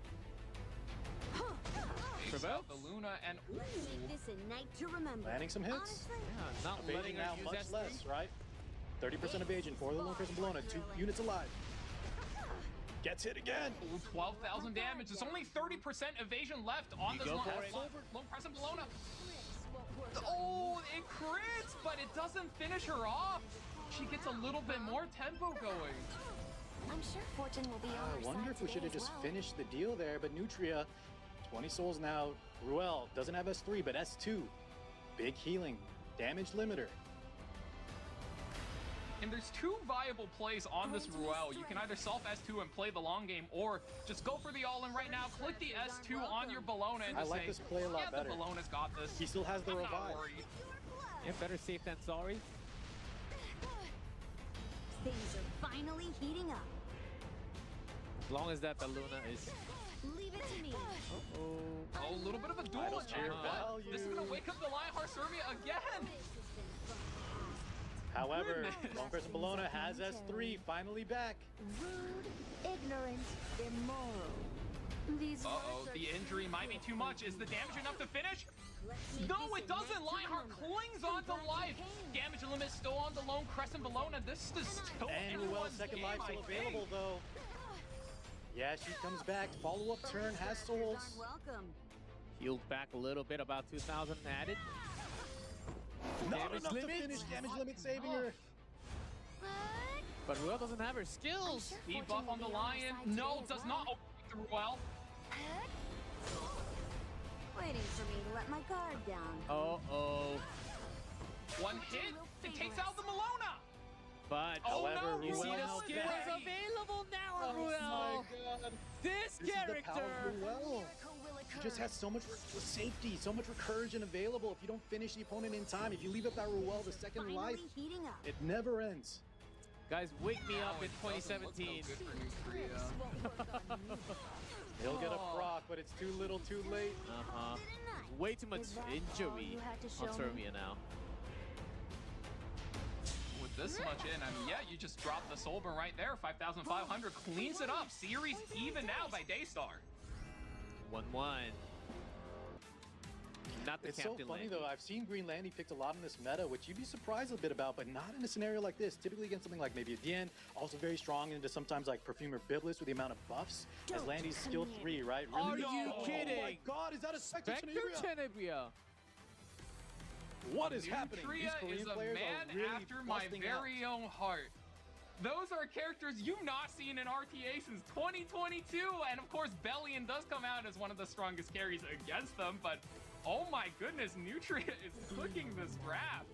Takes out the Luna and Let's make this a night to remember. Landing some hits. Honestly, Yeah, not letting Evading her now use much S3. less, right? 30% evasion for the Lone Crescent Bologna. 2 units alive. Gets hit again. Ooh, 12,000 damage. There's only 30% evasion left on this go Lone for it. Lone Crescent Bologna. Oh, it crits, but it doesn't finish her off. She gets a little bit more tempo going. I'm sure fortune will be on our I wonder side if we should today have as just well. finished the deal there, but Nutria, 20 souls now. Ruel doesn't have S3, but S2. Big healing. Damage limiter. And there's two viable plays on this Ruel. You can either self S2 and play the long game, or just go for the all-in right now. Click the S2 on your Bologna and I just like say, this play a lot yeah, better. the Bologna's got this. He still has the I'm revive. not worried. Yeah, better safe than sorry. Things are finally heating up. As long as that the Luna is. Leave it to me. Oh, a little bit of a duel Idle attack, cheer but value. this is going to wake up the Lionheart Servia again. However, Goodness. Lone Crescent Bologna has S3 finally back. Rude, ignorant, immoral. These Uh-oh, words are the injury might be too much. Is the damage enough to finish? No, it doesn't. Lionheart clings on to life. Damage limit still on the Lone Crescent Bologna. This is still And Ruel's anyone's second game, life I still think. available, though. Yeah, she comes back. Follow-up turn has souls. welcome. Healed back a little bit, about 2,000 added. Not Damage enough limit. to finish. Damage limit saving her. But Ruel doesn't have her skills. Speed buff on the Lion. No, does not open the Ruel. Waiting for me to let my guard down. Uh-oh. One hit, it takes out the Malona. But Oh, However, no, you see Ruel the now skills back. available now on Oh Ruel. my god. This This is the power character. of Ruel. She just has so much safety, so much recursion available. If you don't finish the opponent in time, if you leave up that Ruel the second Finally life, heating up. it never ends. Guys, wake me up Oh, in it doesn't look so 2017. good for Nutria. He'll get a Oh. proc, but it's too little too late. Uh-huh. Way too much Is that all injury you had to on show me? Servia now. With this much in, I mean, yeah, you just drop the soul burn right there. 5,500 cleans it up. Series even now by Daystar. 1-1. Not the It's so Captain funny Landy. though. I've seen Green Landy picked a lot in this meta, which you'd be surprised a bit about, but not in a scenario like this. Typically against something like maybe a Dien, also very strong into sometimes like Perfumer Biblis with the amount of buffs. As Don't Landy's skill commit. 3, right? Are Really you Oh my kidding? god, is that a Spectre Spectre Tenebria? Tenebria. What is happening? These Nutria Korean is a players man are really after my busting very own heart. Those are characters you've not seen in RTA since 2022, and of course Bellion does come out as one of the strongest carries against them, but oh my goodness, Nutria is cooking this draft.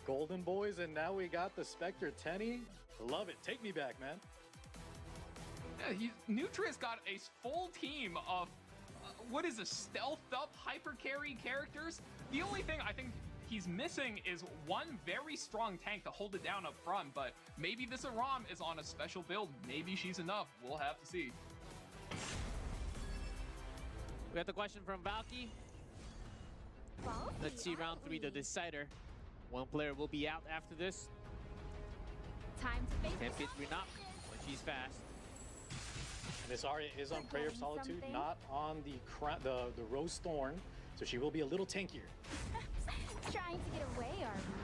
Golden Boys, and now we got the Spectre Tenny. Love it. Take me back, man. Yeah, Nutria's got a full team of, what is a stealthed up hyper carry characters. The only thing I think he's missing is one very strong tank to hold it down up front, but maybe this Aram is on a special build. Maybe she's enough. We'll have to see. We got the question from Valky. Let's see round 3, the decider. One player will be out after this. Time to face Can't fit Renop when she's fast. This Arya is on Prayer of Again, Solitude, something? not on the Rose Thorn, so she will be a little tankier. Trying to get away, are you?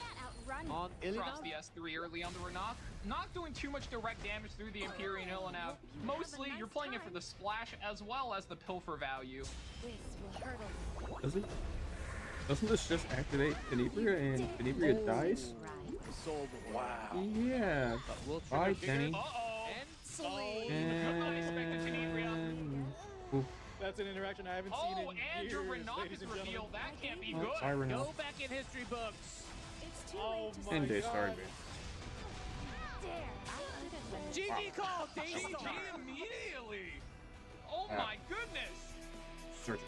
Can't outrun me. On Drops Ilina. the S3 early on the Renok. Not doing too much direct damage through the Empyrean Illinow. Mostly, you're playing it for the splash as well as the pilfer value. This will hurt a little. Doesn't this just activate Tenebria and Tenebria dies? Right. Soul Before. Wow. Yeah. But we'll Bye, trigger Kenny. Vigor Uh-oh. and Celine. And... Oof. That's an interaction I haven't seen Oh, in and your years, Renok ladies is and gentlemen. revealed. That can't be Oh, good. sorry, Renok. Go back in history books. It's too Oh late to my And say Daystar. God. dare. I should have been. GG call, GG Daystar. immediately. Oh my goodness. Searching.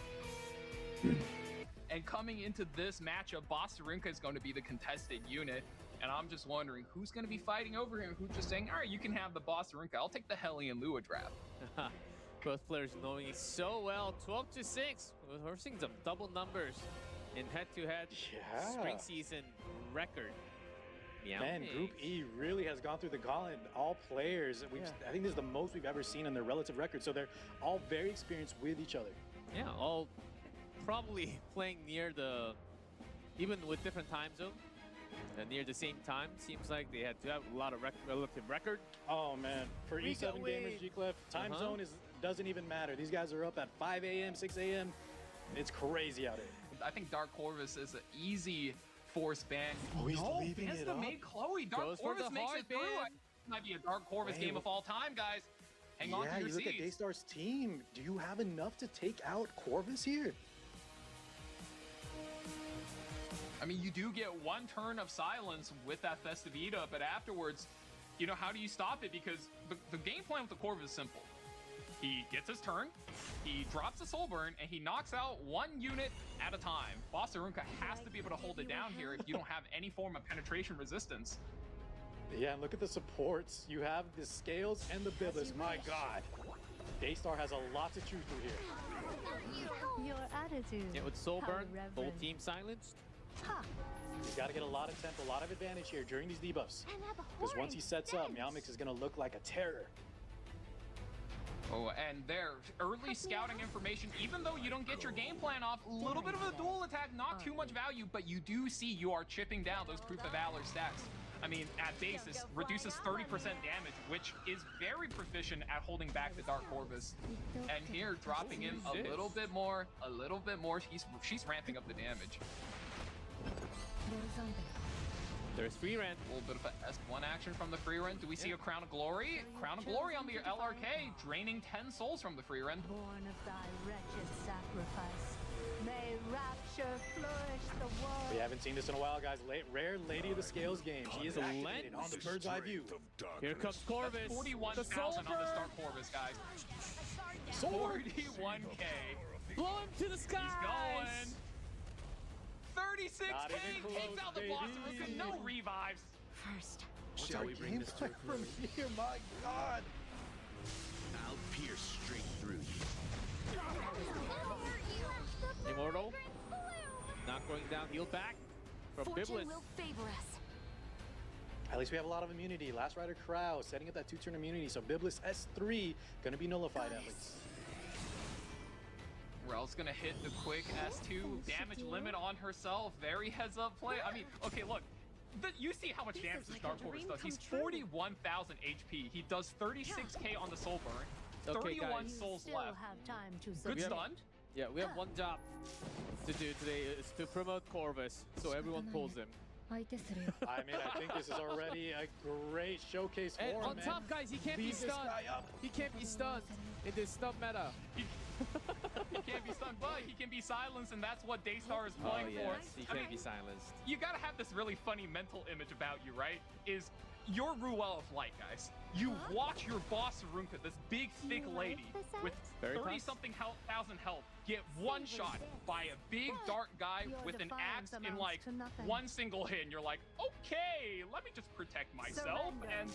And coming into this matchup, Bostarinka is going to be the contested unit. And I'm just wondering who's going to be fighting over him, who's just saying, all right, you can have the Bostarinka. I'll take the Hellion Lua draft. Both players knowing it so well. 12-6. We're seeing some double numbers in head-to-head Yeah. spring season record. Man, Group E really has gone through the gauntlet. All players, I think this is the most we've ever seen in their relative record. So they're all very experienced with each other. Yeah, all probably playing near the, even with different time zone, near the same time. Seems like they had to have a lot of relative record. Oh man, for E7 gamers, G-Clef, time zone doesn't even matter. These guys are up at 5 a.m., 6 a.m. It's crazy out here. I think Dark Corvus is an easy force ban. Oh, he's leaving it up. Made Chloe. Dark Corvus makes it through. Might be a Dark Corvus game of all time, guys. Hang on to your seats. Yeah, you look at Daystar's team. Do you have enough to take out Corvus here? I mean, you do get one turn of silence with that Festivita, but afterwards, you know, how do you stop it? Because the game plan with the Corvus is simple. He gets his turn, he drops a Soul Burn, and he knocks out one unit at a time. Boss Arunka has to be able to hold it down here if you don't have any form of penetration resistance. Yeah, and look at the supports. You have the Scales and the Biblis. My God. Daystar has a lot to chew through here. Your attitude. Yeah, with Soul Burn, full team silenced. He's got to get a lot of temp, a lot of advantage here during these debuffs. Because once he sets up, Meowmix is going to look like a terror. Oh, and their early scouting information, even though you don't get your game plan off, a little bit of a dual attack, not too much value, but you do see you are chipping down those Proof of Valor stacks. I mean, at basis, reduces 30% damage, which is very proficient at holding back the Dark Corvus. And here, dropping in a little bit more, she's ramping up the damage. There's free rent. A little bit of a S1 action from the free rent. Do we see a Crown of Glory? Crown of Glory on the LRK, draining 10 souls from the free rent. Born of thy wretched sacrifice, may rapture flourish the world. We haven't seen this in a while, guys. Rare Lady of the Scales game. She is activated on the bird's eye view. Here comes Corvus. 41,000 on the Dark Corvus, guys. 41k. Blow him to the sky. He's going. 36k takes out the boss. No revives. First, Shall we bring this to a from here? My God. I'll pierce straight through you. Immortal. Not going down. Heal back from fortune Biblis. will favor us. At least we have a lot of immunity. Last Rider Crow setting up that 2-turn immunity. So Biblis S3 going to be nullified at least. Rel's gonna hit the quick S2 damage limit on herself. Very heads up play. I mean, okay, look. You see how much damage this Dark Corvus does. He's 41,000 HP. He does 36k on the Soul Burn. 31 souls left. Good stun. Yeah, we have one job to do today is to promote Corvus, so everyone pulls him. I mean, I think this is already a great showcase for and him, on man. top, guys, he can't be stunned. He can't be stunned in this stun meta. He can't be stunned, but he can be silenced, and that's what Daystar is playing for. He can't be silenced. You gotta have this really funny mental image about you, right? Is you're Ruel of Light, guys. You watch your boss Arunka, this big, thick lady with 30-something thousand health, get one shot by a big, dark guy with an axe in like one single hit, and you're like, okay, let me just protect myself, and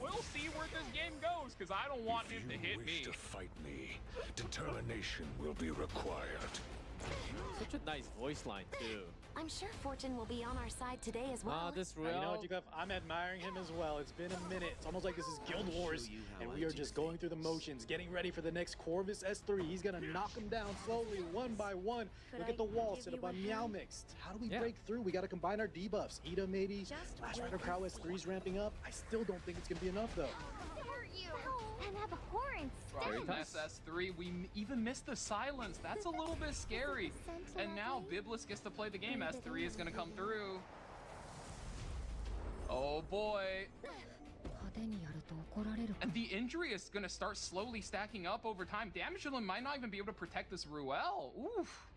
we'll see where this game goes, because I don't want him to hit me. If you wish to fight me, determination will be required. Such a nice voice line, too. I'm sure fortune will be on our side today as well. This You know Ruel. what, Jacob? I'm admiring him as well. It's been a minute. It's almost like this is Guild Wars, and we are just going through the motions, getting ready for the next Corvus S3. He's going to knock him down slowly, one by one. Look at the wall set up by Meowmix. How do we break through? We got to combine our debuffs. Ida maybe. Last Rider Crow S3's ramping up. I still don't think it's going to be enough, though. And abhorrence. SS3, we even missed the silence. That's a little bit scary. And now Biblis gets to play the game. S3 is going to come through. Oh boy. And the injury is going to start slowly stacking up over time. Damage limit might not even be able to protect this Ruel. Oof.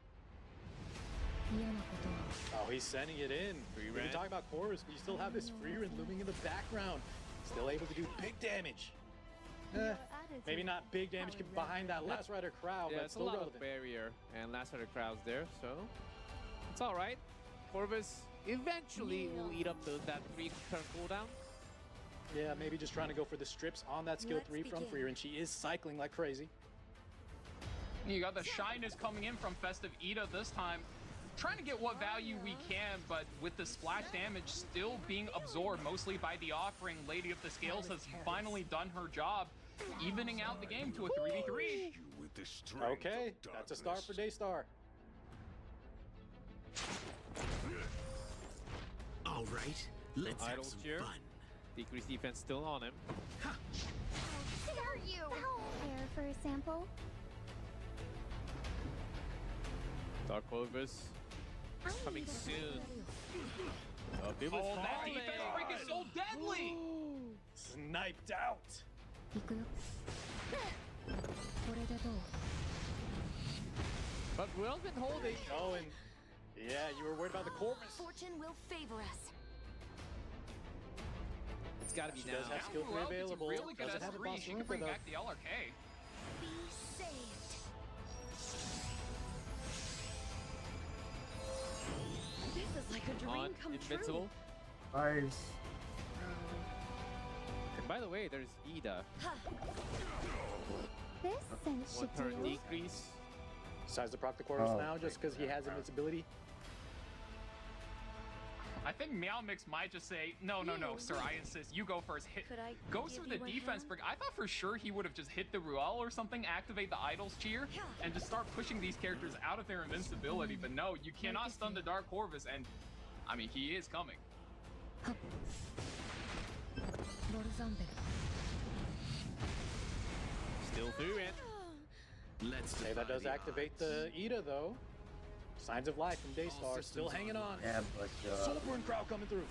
Oh, he's sending it in. We've been talking about Corvus, but you still have this free rend looming in the background. Still able to do big damage. Maybe not big damage behind that Last Rider Crow, but it's still a lot relevant. of barrier, and Last Rider Crowd's there, so it's all right. Corvus eventually will eat up that 3-turn cooldown. Yeah, maybe just trying to go for the strips on that skill 3 from Free, and she is cycling like crazy. You got the shyness coming in from Festive Ida this time. trying to get what value we can, but with the splash damage still being absorbed mostly by the offering, Lady of the Scales has finally done her job, evening out the game to a 3v3. Okay, that's a start for Daystar. All right, let's have Idle some cheer. fun. Decrease defense still on him. How dare you? Care for a sample? Dark Corvus coming soon. It was Oh, that falling. defense break is so deadly! Sniped out. 行くよ。これでどう？ But Will's been holding. Oh, and yeah, you were worried about the Corvus. Fortune will favor us. It's gotta be She now. does have skill 3 Ruel gets a available. really good Doesn't have a S3. boss She room can bring though. back the LRK. Be saved. This is like a dream On come Invincible. Nice. And by the way, there's Ida. This sense One should turn do. decrease. Decides to proc the Corvus Oh, now just because he has invincibility. I think Meow Mix might just say, no, sir, I insist. You go first. Hit. Could I Goes give through the you a defense hand? break. I thought for sure he would have just hit the Ruel or something, activate the Idol's cheer, and just start pushing these characters out of their invincibility. But no, you cannot stun the Dark Corvus, and I mean, he is coming. Still through it. Let's Okay, that defy does the activate odds. the Ida though. Signs of life from Daystar, systems still hanging on. Yeah, but Soulburn crowd coming through.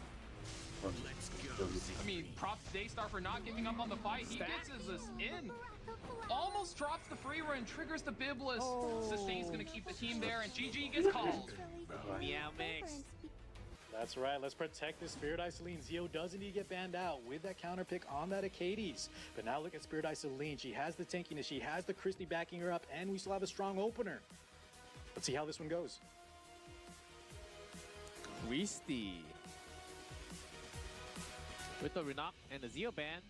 Let's go. I mean, props to Daystar for not giving up on the fight. He gets his in. Almost drops the free run, triggers the Biblis. Sustain's gonna keep the team there, and GG gets called. Meow Mix. That's right, let's protect this Spirit Isoline. Zio does indeed get banned out with that counter pick on that Acades. But now look at Spirit Isoline. She has the tankiness, she has the Christie backing her up, and we still have a strong opener. Let's see how this one goes. Christie. With the Renok and the Zeo ban,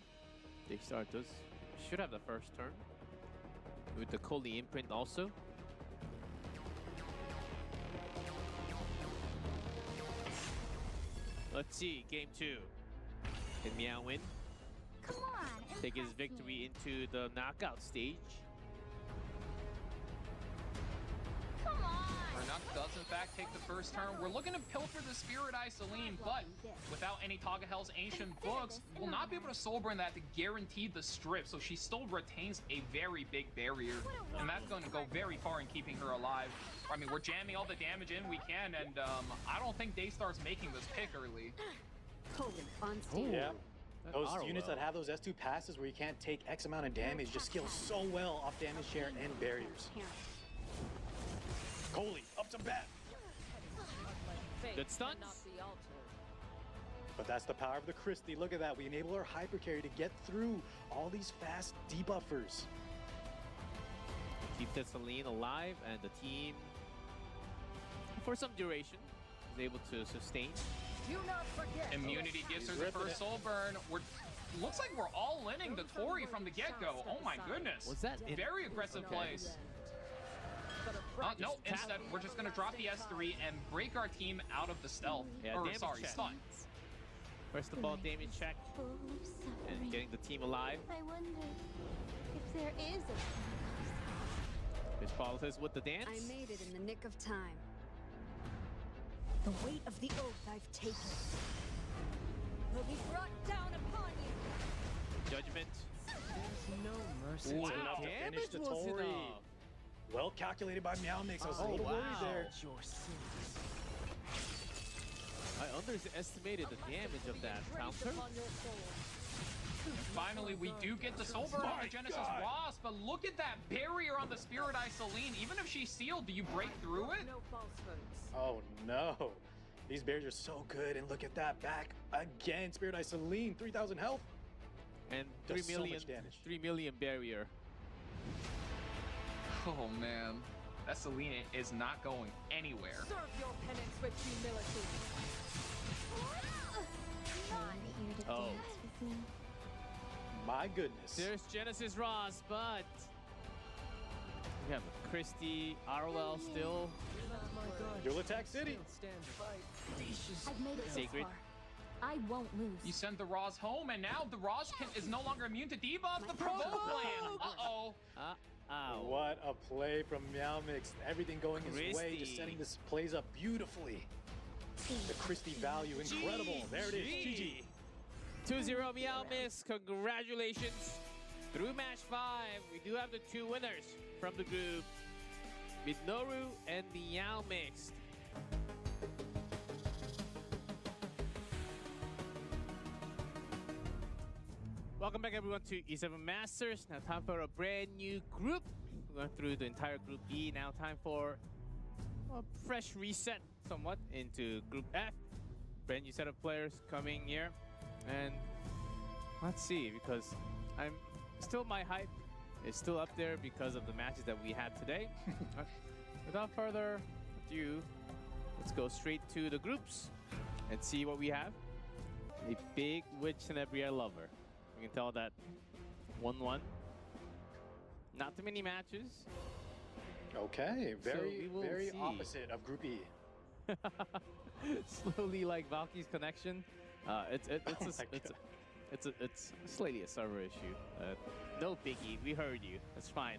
Daystar should have the first turn. With the Koli imprint also. Let's see, game 2. Can Meow win? Come on. Take his impress me. victory into the knockout stage. Come on. Renuk does in fact take the first turn. We're looking to pilfer the Spirit Isoline, but without any Tagahel's Ancient Books, we'll not be able to Soulburn that to guarantee the strip, so she still retains a very big barrier, and that's going to go very far in keeping her alive. I mean, we're jamming all the damage in we can, and I don't think Daystar's making this pick early. Poland on stage. Yeah. Those Arwell. units that have those S2 passes where you can't take X amount of damage just scale so well off damage share and barriers. Coley, up to bat. Good stunts. But that's the power of the Christie. Look at that. We enable our hyper carry to get through all these fast debuffers. Keep the Celine alive, and the team, for some duration, is able to sustain. Do not forget. Immunity gives her He's the ripping first it. soul burn. Looks like we're all inning the Tori from the get-go. Oh my goodness. Was that it? Very aggressive plays. No, instead, we're just gonna drop the S3 and break our team out of the stealth. Yeah, or, damage sorry, check. stun. First of all, damage check Oh, and sorry. getting the team alive. I wonder if there is a This follows us with the dance. I made it in the nick of time. The weight of the oath I've taken will be brought down upon you. Judgment. There's no mercy. Wow, enough to finish damage the was Tori. enough. Well calculated by Meow Mix. I was a Oh, little worried wow. there. Your sins. I underestimated the damage of that counter. Finally, we do get the soul burn on the Genesis Wasp, but look at that barrier on the Spirit Isoline. Even if she's sealed, do you break through it? No falsehoods. Oh no. These barriers are so good. And look at that back again. Spirit Isoline, 3,000 health. And Does 3 so million, much damage. 3 million barrier. Oh man, that Selena is not going anywhere. Serve your penance with humility. not here to Oh. dance with me. My goodness. There's Genesis Ross, but we have a Christie, ROL still. Dual Attack City. I've made it Sacred. this far. I won't lose. You send the Roz home, and now the Roz is no longer immune to debuff. The Provoke land. Uh-oh. Ow. What a play from Meow Mix. Everything going his way, Christie. just setting this plays up beautifully. The Christie value, incredible. There it is, GG. 2-0 Meow Miss, congratulations. Through match 5, we do have the 2 winners from the group. Minoru and Meow Mix. Welcome back everyone to E7 Masters. Now time for a brand new group. We're going through the entire Group E. Now time for a fresh reset somewhat into Group F. Brand new set of players coming here. And let's see, because my hype is still up there because of the matches that we had today. Without further ado, let's go straight to the groups and see what we have. A big Witch Tenebria lover. You can tell that 1-1. Not too many matches. Okay, very, we will very see. opposite of Group E. Slowly like Valky's connection. It's slightly a server issue. No biggie. We heard you. That's fine.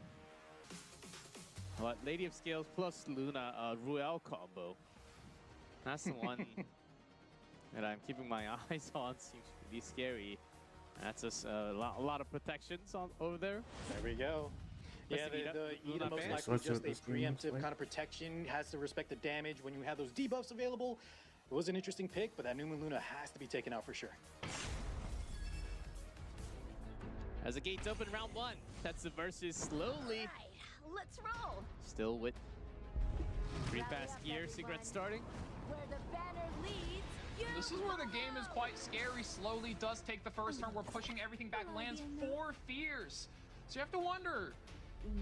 But Lady of Scales plus Luna Ruel combo. That's the one that I'm keeping my eyes on. Seems to be scary. That's just a lot of protections over there. There we go. Yeah, the Eda most likely just a preemptive kind of protection, has to respect the damage when you have those debuffs available. It was an interesting pick, but that New Moon Luna has to be taken out for sure. As the gates open round 1, that's the versus slowly. Right, let's roll. Still with 3 fast gear, cigarette starting. Where the banner leads, you This is where the game is quite scary. Slowly does take the first turn. We're pushing everything back. Lands 4 fears. So you have to wonder,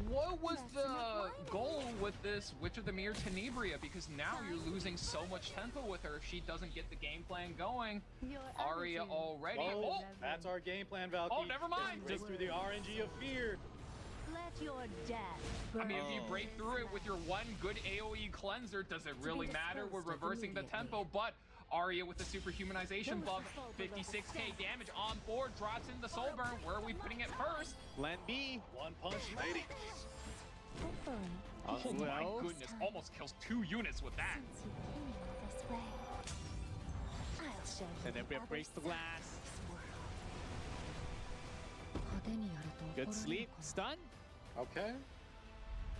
what was the goal with this Witch of the Mirror Tenebria? Because now you're losing so much tempo with her if she doesn't get the game plan going. Aria already. Oh, that's our game plan, Valky. Oh, never mind. Just through the RNG of fear. let your death burn. I mean, if you break through it with your one good AoE cleanser, does it really matter? We're reversing the tempo, but Aria with the superhumanization buff, 56k damage on board, drops in the soul burn. Where are we putting it first? Plan B. One punch, lady. Oh my goodness, almost kills 2 units with that. Since you came this way, I'll show you And then the other breaks the side glass. of this world. Good sleep. Stun. Okay.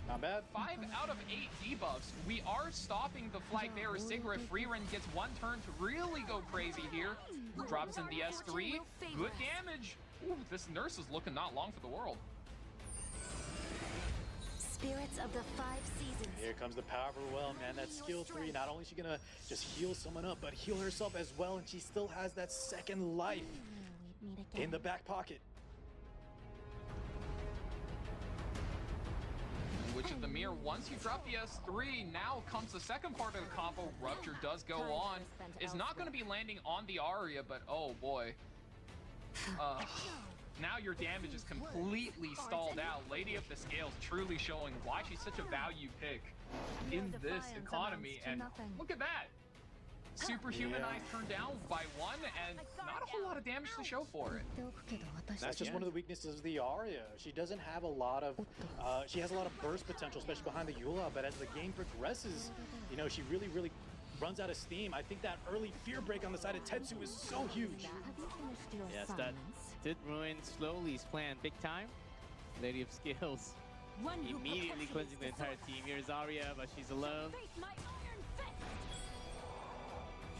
Not bad. 5 out of 8 debuffs. We are stopping the flag bearer Sigrid. Freerun gets 1 turn to really go crazy here. Drops in the S3. Good damage. Ooh, this nurse is looking not long for the world. Spirits of the 5 seasons. Here comes the powerful well, man. That skill 3. Not only is she gonna just heal someone up, but heal herself as well, and she still has that second life in the back pocket. Witch of the Mirror, once you drop the S3, now comes the second part of the combo. Rupture does go on. It's not going to be landing on the Aria, but oh boy. Now your damage is completely stalled out. Lady of the Scales truly showing why she's such a value pick in this economy. And look at that. Superhumanized turned down by 1 and not a whole lot of damage to show for it. That's just one of the weaknesses of the Aria. She doesn't have a lot of, she has a lot of burst potential, especially behind the Eula, but as the game progresses, you know, she really runs out of steam. I think that early fear break on the side of Tetsu is so huge. Yes, that did ruin Slowly's plan big time. Lady of Scales immediately cleansing the entire team. Here's Aria, but she's alone.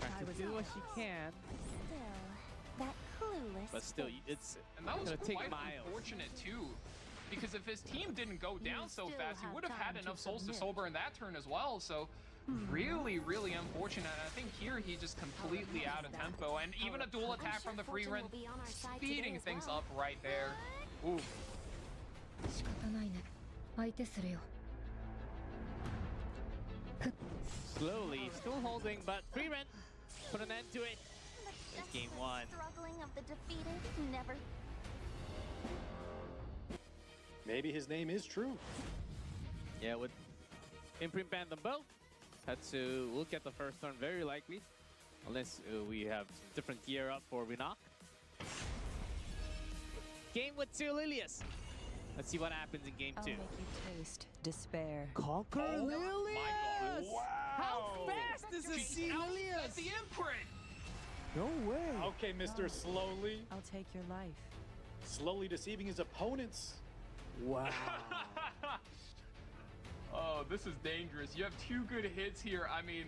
Trying to do what she can. That clueless. But still, it's And that was gonna take quite miles. unfortunate too, because if his team didn't go down so fast, he would have had enough souls to soul burn that turn as well. So really unfortunate. And I think here he just completely out of tempo, and even a dual attack from the free run, speeding things up right there. Ooh. Slowly, still holding, but free rent put an end to it. It's game 1. Struggling of the defeated never. Maybe his name is true. Yeah, with Imprint banned them both, Tetsu will get the first turn very likely. Unless we have some different gear up for Renak. Game with two Lilius. Let's see what happens in game 2. I'll make you taste despair. Conquer Lilius! Wow. How fast does this see Lilius? The imprint. No way. Okay, Mr. Slowly. I'll take your life. Slowly deceiving his opponents. Wow. Oh, this is dangerous. You have 2 good hits here. I mean,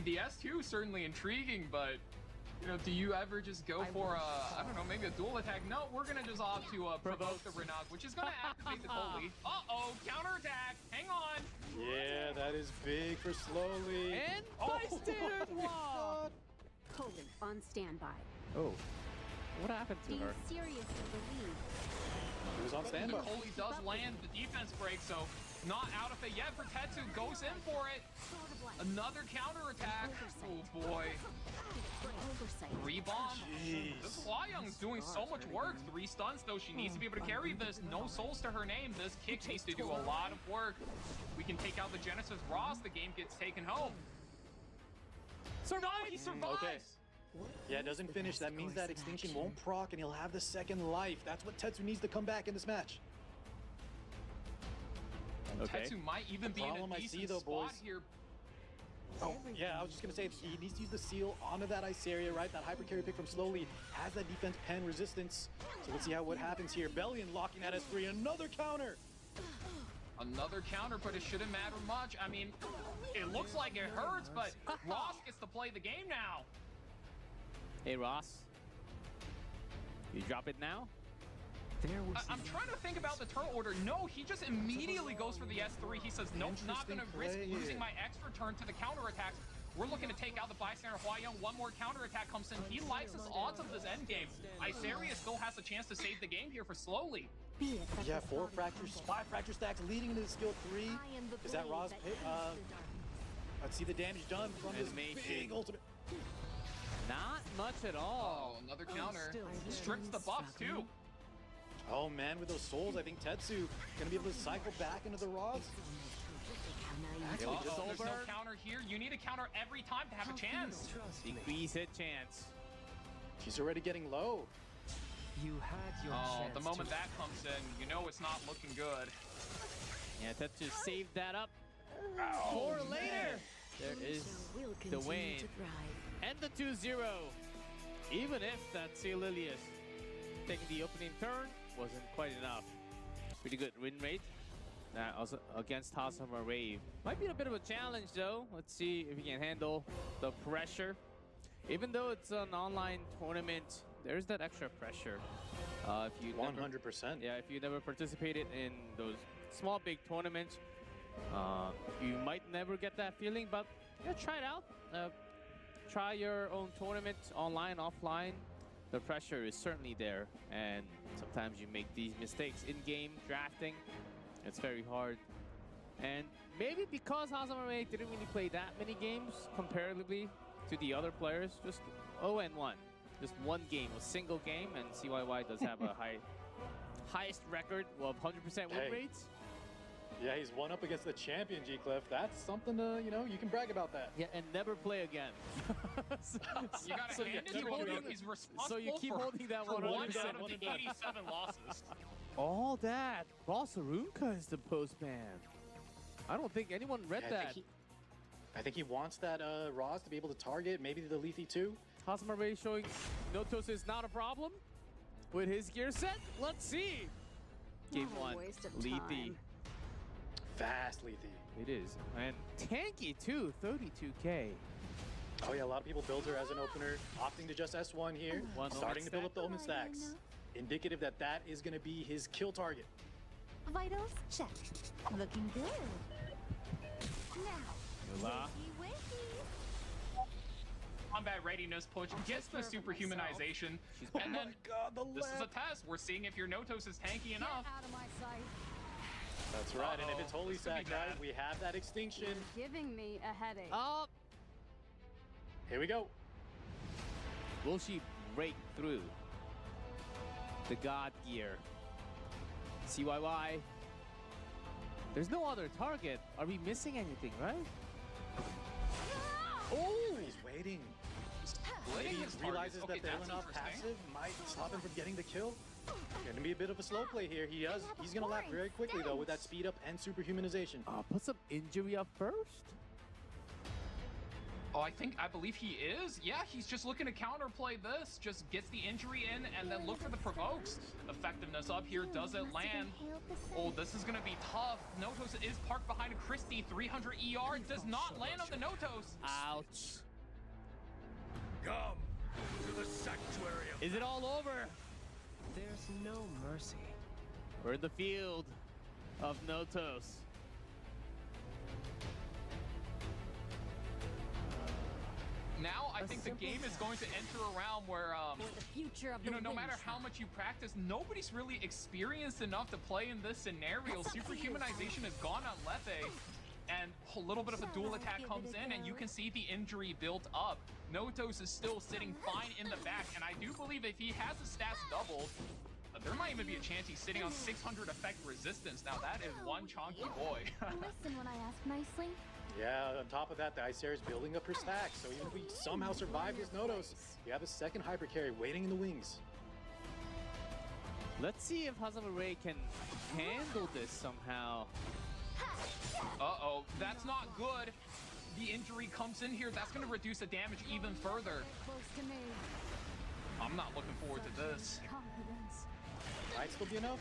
the S2 is certainly intriguing, but you know, do you ever just go for I don't know, maybe a dual attack? No, we're gonna just opt to provoke the Renak, which is gonna activate the Koli. Uh-oh, counterattack. Hang on. Yeah, that is big for Slowly. And bystander block. Colin on standby. Oh, what happened to Being her? serious in the lead. He was on The standby. Koli does land the defense break, so not out of it yet for Tetsu. Goes in for it. Another counterattack. Oh boy. Oversight. 3 bombs. This Hwayoung's doing so much work. 3 stuns though. She needs to be able to carry this. No souls to her name. This kick needs to do a lot of work. We can take out the Genesis Ross. The game gets taken home. No, he survives. Okay. Yeah, it doesn't finish. That means that Extinction won't proc and he'll have the second life. That's what Tetsu needs to come back in this match. Okay. Tetsu might even be in problem a I decent see, though, spot boys. here. Oh, yeah, I was just going to say, he needs to use the seal onto that Iceria, right? That hyper carry pick from Slowly has that defense pen resistance. So let's see what happens here. Bellion locking that S3. Another counter. Another counter, but it shouldn't matter much. I mean, it looks like it hurts, but Ross gets to play the game now. Hey, Ross. You drop it now? I'm trying to think about the turn order. No, he just immediately goes for the S3. He says, nope, not going to risk Interesting play losing here. my extra turn to the counterattacks. We're looking to take out the bystander Hwayoung. One more counterattack comes in. He likes his odds of this endgame. Iceria still has a chance to save the game here for Slowly. Be it that Yeah, the 4 sun fractures, 5 fracture stacks leading into the skill 3. I am the Is that blade Ross? that ends the darkness. Let's see the damage done from this Animation. big ultimate. Not much at all. Oh, another counter. still Strips the buffs too. Oh man, with those souls, I think Tetsu gonna be able to cycle back into the Ross. There's no counter here. You need a counter every time to have a chance. Decrease hit chance. She's already getting low. You had your Oh, chance the moment to... that comes in, you know it's not looking good. Yeah, Tetsu saved that up. Oh, For later. There is Will the continue win. to thrive. And the 2-0. Even if that C. Lilius taking the opening turn wasn't quite enough. Pretty good win rate. Also against Hosmer Rave. Might be a bit of a challenge though. Let's see if he can handle the pressure. Even though it's an online tournament, there's that extra pressure. If you 100%. yeah, if you never participated in those small big tournaments, you might never get that feeling. But yeah, try it out. Try your own tournament, online, offline. The pressure is certainly there, and sometimes you make these mistakes in game drafting. It's very hard, and maybe because Hazamare didn't really play that many games comparatively to the other players, just 0-1, just one game, a single game, and CYY does have a highest record of 100% win Hey. rates. Yeah, he's one up against the champion, G-Cliff. That's something to, you know, you can brag about that. Yeah, and never play again. You gotta So hand it keep to him. holding- He's responsible so you keep for, holding that for 1 100%. out of the 87 losses. All that. Bossarunka is the postman. I don't think anyone read Yeah, that. I think he wants that Ross to be able to target maybe the Lethe too. Hosmer showing Notos is not a problem with his gear set. Let's see. Game Not a 1, waste of Lethe. time. Fast Lethe. It is. And tanky too, 32k. Oh yeah, a lot of people build her as an opener, opting to just S1 here, One starting omen to build stack. up the omen stacks. Indicative that that is going to be his kill target. Vitals check. Looking good. Now, Hola. wakey wakey. Combat readiness push gets the superhumanization. And then God, the this is a test. We're seeing if your Notos is tanky enough. Out of my sight. That's right, and if Uh-oh, it's Holy this could be Sack, guys, bad. we have that extinction. Giving me a headache. Oh, Here we go. will she break through the God gear? CYY There's no other target. Are we missing anything, right? Oh, he's waiting. Maybe Splitting he his realizes targets. Okay, that that's they're not interesting. passive might stop him from getting the kill. Gonna be a bit of a slow play here. He's gonna lap very quickly though with that speed up and superhumanization. Put some injury up first. Oh, I believe he is. Yeah, he's just looking to counterplay this. Just gets the injury in and then look for the provokes. Effectiveness up here. Does it land? Oh, this is going to be tough. Notos is parked behind a Christie. 300 ER. Does not land on the Notos. Ouch. Come to the sanctuary of Is it all over? There's no mercy. We're in the field of Notos. Now, I think the game is going to enter a realm where, For the future of you know, the no matter Winds. how much you practice, nobody's really experienced enough to play in this scenario. Superhumanization has gone on Lefe, and a little bit of a dual attack comes in, and you can see the injury built up. Notos is still sitting fine in the back, and I do believe if he has his stats doubled, there might even be a chance he's sitting on 600 effect resistance. Now, that is one chonky boy. Listen when I ask nicely. Yeah, on top of that, the Icer is building up her stacks. So even if we somehow survive this Notos, we have a second hyper carry waiting in the wings. Let's see if Hazama Ray can handle this somehow. Uh-oh, that's not good. The injury comes in here. That's going to reduce the damage even further. Close to me. I'm not looking forward to this. Confidence. Might still be enough?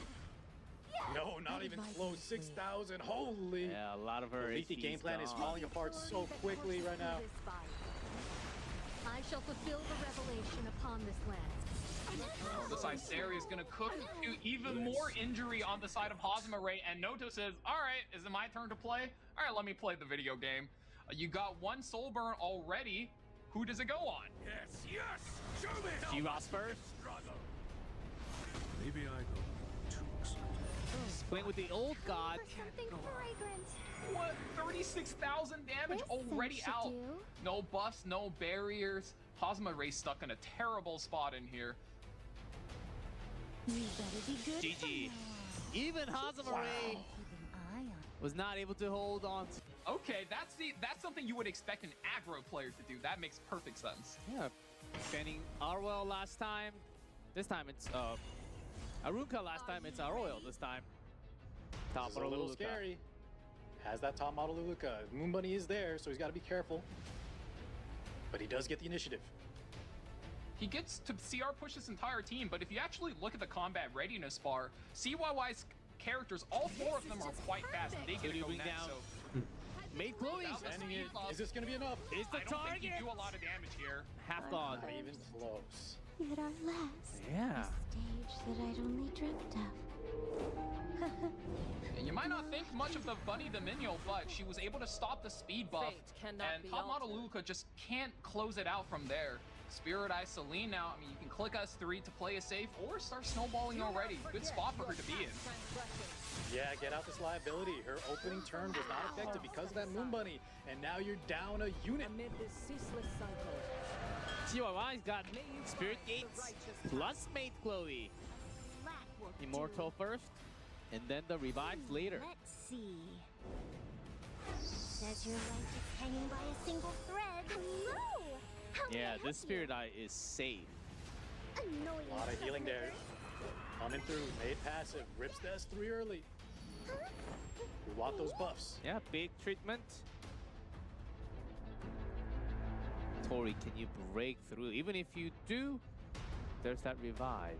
No, not even close. 6,000. Holy. Yeah, a lot of her The Leafy HP game plan is gone. falling apart so quickly right now. I shall fulfill the revelation upon this land. Oh, this Iceria is going to cook to even more injury on the side of Hazama Ray, and Noto says, all right, is it my turn to play? All right, let me play the video game. You got one soul burn already. Who does it go on? Yes, yes! Show me how G-Ross first. struggle. Maybe I go too slow. Playing with the old god. For something fragrant. What? 36,000 damage This already thing should out. do. No buffs, no barriers. Hazama Ray stuck in a terrible spot in here. You better be good. GG. for now. Even Hazama Ray Keep an eye on. was not able to hold on to. Okay, that's something you would expect an aggro player to do. That makes perfect sense. Yeah, banning Arwell last time. This time it's Aruka last time. It's Arroyo this time. Top This is a little Luluka. scary. Has that top model Luluka. Moon Bunny is there, so he's got to be careful. But he does get the initiative. He gets to CR push this entire team, but if you actually look at the combat readiness bar, CYY's characters, all four of them are quite fast, and they get to go Bring next, down. so Made Chloe. That was Sending it. speed buff. Is this going to be enough? Is the I don't think you target. do a lot of damage here. Half gone. Not even close. At our last. Yeah. Stage that I'd only dreamt of. And you might not think much of the Bunny the Minion, but she was able to stop the speed buff, Fate cannot and be top model altered. Luluka just can't close it out from there. Spirit Eye Celine now, I mean, you can click S3 to play it safe or start snowballing already. Good spot for her to be in. Yeah, get out this liability. Her opening turn was not effective because of that Moon Bunny. And now you're down a unit. Amid this ceaseless cycle, CYY's got Spirit Gates plus Mate Chloe. Black will Immortal first, and then the revives later. Let's see. Says your life is hanging by a single thread. Hello! How may I Yeah, help this Spirit Eye is safe. you? Annoying A lot of healing there. troublemaker. Coming through, made passive, rips the S3 early. We want those buffs. Yeah, big treatment. Tori, can you break through? Even if you do, there's that revive.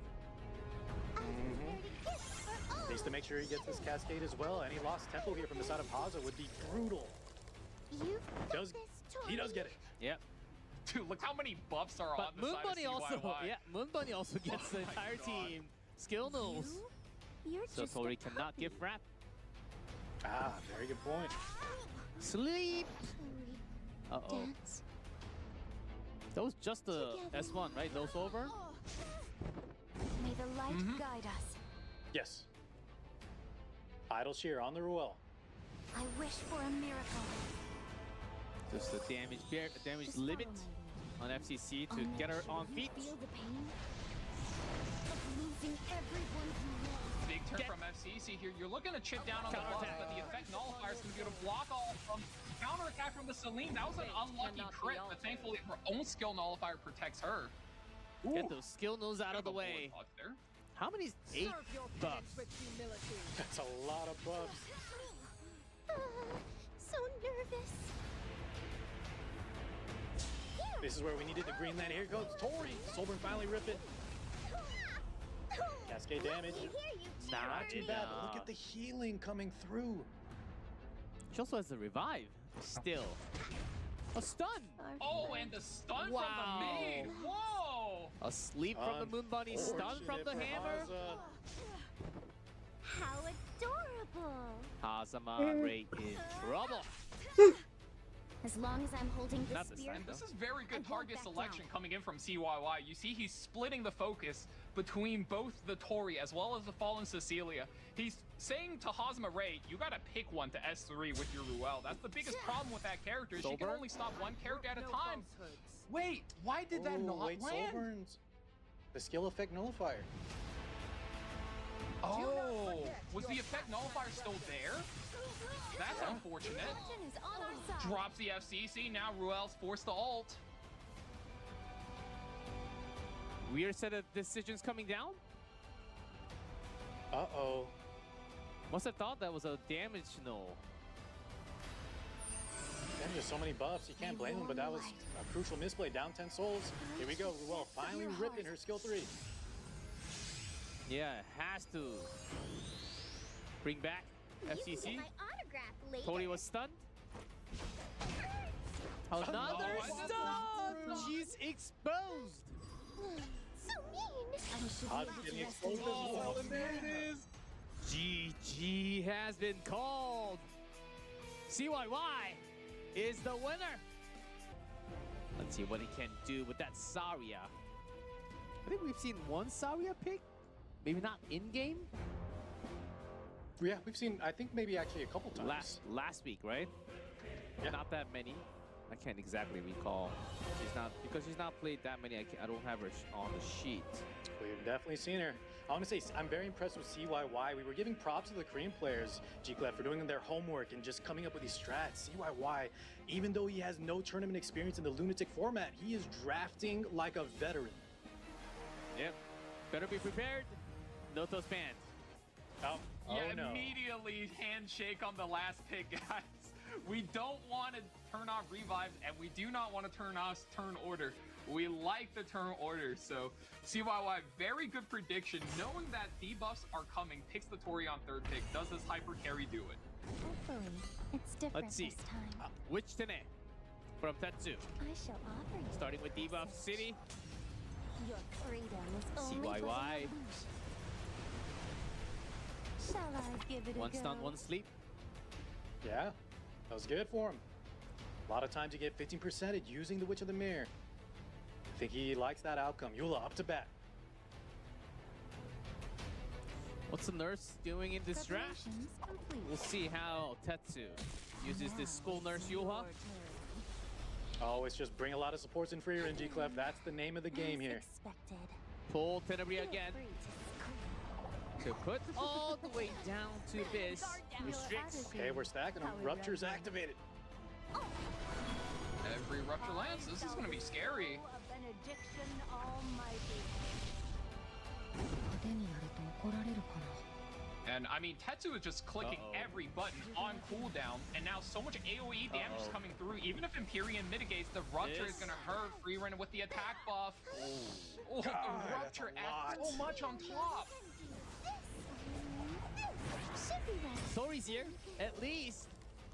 Needs to make sure he gets this cascade as well. Any lost tempo here from the side of Haza would be brutal. You've got Does this, he does Tori. get it? Yep. Dude, look how many buffs are on But the Moon side Bunny of also, CYY. yeah, Moon Bunny also gets the my entire God. team skill nulls. You're So just Tori a cannot puppy. give rap. Ah, very good point. Sleep. Tori, Uh-oh. dance. That was just the Together. S1, right? Those over? May the light Mhm. guide us. Yes. Idle Shear on the Ruel. I wish for a miracle. Just the damage Just limit follow my lead. on FCC to Only get her should on you feet. Feel the pain of losing everyone you love. Big big turn from FCC here. You're looking to chip down on the buff, but the effect nullifier is going to be able to block all from counterattack from the Celine. That was an unlucky crit, but thankfully her own skill nullifier protects her. Get those skill nulls out of the way. There. How many? 8 buffs. That's a lot of buffs. So nervous. This is where we needed the green land. Here goes Tori. Soulburn finally ripping. Cascade damage. Not too bad, but look at the healing coming through. She also has the revive. Still. A stun. Oh, and the stun from the maid. Whoa. A sleep from the Moon Bunny. Stun from the hammer. How adorable. Hazama Ray in trouble. As long as I'm holding the Not this spear. time, This is very good target selection coming in from CYY. You see he's splitting the focus between both the Tori as well as the Fallen Cecilia. He's saying to Hazama Ray, you gotta pick one to S3 with your Ruel. That's the biggest problem with that character. She can only stop one character at a time. Wait, why did that not land? Soulburn's the skill effect nullifier. Oh, was the effect nullifier still there? That's unfortunate. Is on our side. Drops the FCC, now Ruel's forced to ult. Weird set of decisions coming down. Uh-oh. Must have thought that was a damage null. There's just so many buffs. You can't blame him, but that was a crucial misplay. Down 10 souls. Here we go. Ruel finally ripping her skill 3. Yeah, has to bring back FCC. Tori was stunned. Another stun! She's exposed! So mean. Hodge getting exposed as well. There it is! GG has been called! CYY is the winner! Let's see what he can do with that Saria. I think we've seen one Saria pick. Maybe not in-game? Yeah, we've seen, I think maybe actually a couple times. Last week, right? Yeah. Not that many. I can't exactly recall. Because she's not played that many. I don't have her on the sheet. We've definitely seen her. I want to say I'm very impressed with CYY. We were giving props to the Korean players, G-Clef, for doing their homework and just coming up with these strats. CYY, even though he has no tournament experience in the Lunatic format, he is drafting like a veteran. Yep. Better be prepared. Notos banned. Oh, Yeah, no. immediately handshake on the last pick, guys. We don't want to turn off revives, and we do not want to turn off turn order. We like the turn order, so CYY, very good prediction. Knowing that debuffs are coming, picks the Tori on third pick. Does this hyper carry do it? Hopefully, it's different Let's see. this time. Which Tene? From Tetsu. I shall offer you. Starting with debuff City. Your freedom is only but an CYY. illusion. Shall I give it a One go? stun, one sleep. Yeah, that was good for him. A lot of times you get 15% at using the Witch of the Mirror. I think he likes that outcome. Eula up to bat. What's the nurse doing in this draft? Preparations complete. We'll see how Tetsu uses this school nurse Yuha. Oh, it's just bring a lot of supports in for your NG Clef. That's the name of the game As here. expected. Pull Tenebria Feel again free to to put all the way down to this. scream. Restricts. Okay, we're stacking them. Rupture's activated. Every rupture lands. This is going to be scary. A benediction almighty. And I mean, Tetsu is just clicking every button on cooldown, and now so much AoE damage is coming through. Even if Empyrean mitigates, the Rupture is going to hurt Free Run with the attack buff. Oh, God, the Rupture adds so much on top. Should be ready. Tori's here, at least.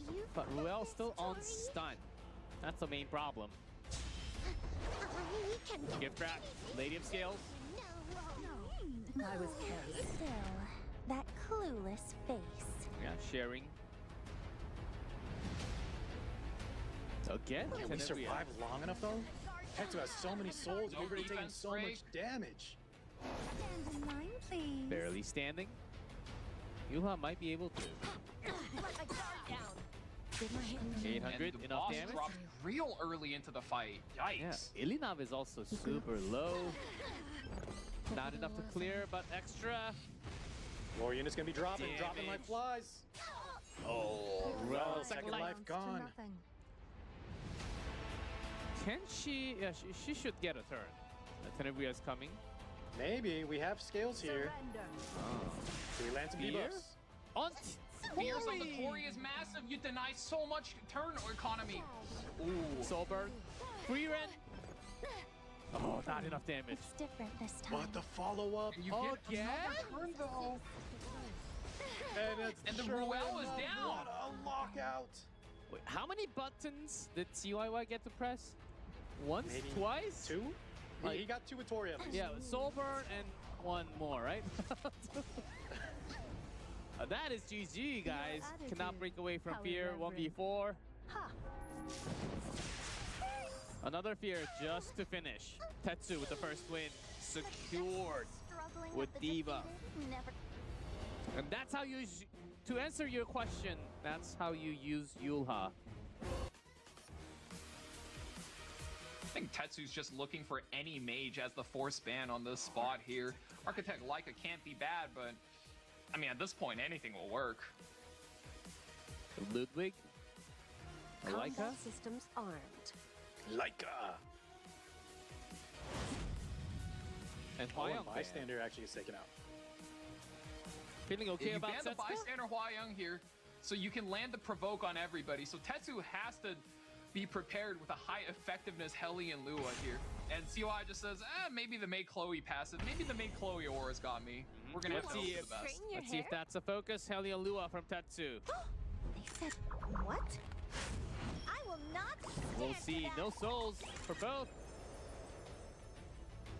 You But Ruel this, still on Tori? stun. That's the main problem. I can Gift wrap, Lady of Scales. No. I was careless. Still, that clueless face. Yeah, sharing. Again, Can we Tenebria. survive long enough though? Tetsu has so many souls. No We've already taken defense so break. much damage. Stand in line, please. Barely standing. Yuha might be able to. Get my hand in 800, And the enough boss damage. dropped real early into the fight. Yeah, Yikes. Ilinav is also super low. Not enough to clear, but extra. More units gonna be dropping Damage. like flies. Oh, Well, second life To gone. nothing. Can she? Yeah, she should get a turn. Tenebria's coming. Maybe we have scales here. Surrender. We land some Fear? debuffs. On Fears on the Cory is massive. You deny so much turn economy. Ooh. Soulburn. Free rent. Oh, not enough damage. It's different this time. But the follow-up. And you get Again? another turn though. And the surely Ruel is enough, down. What a lockout. Wait, how many buttons did CYY get to press? Once? Maybe Twice? 2? Like- He got 2 with Tori at least. Yeah, Soulburn and one more, right? That is GG, guys. attitude, Cannot break away from how Fear. irreverent. 1v4. Ha! Another Fear just to finish. Tetsu with the first win. Secured. Struggling with the Diva. defeated, never. And that's how you... To answer your question, that's how you use Yulha. I think Tetsu's just looking for any mage as the force ban on this spot here. Architect Leica can't be bad, but I mean, at this point, anything will work. Ludwig. Leica. Combat systems armed. Leica. And Oh, Hwayoung and bystander actually is taken out. feeling okay You about ban the Setsuka? bystander Hwayoung here, so you can land the provoke on everybody. So Tetsu has to be prepared with a high effectiveness Heli and Lua here. And CY just says, maybe the Mei Chloe passive, maybe the Mei Chloe aura's got me. We're gonna have Let's to see hope if- for the best. Straighten your Let's see if hair? that's a focus. Helia Lua from Tetsu. They said what? I will not stand We'll for see. that. No souls for both.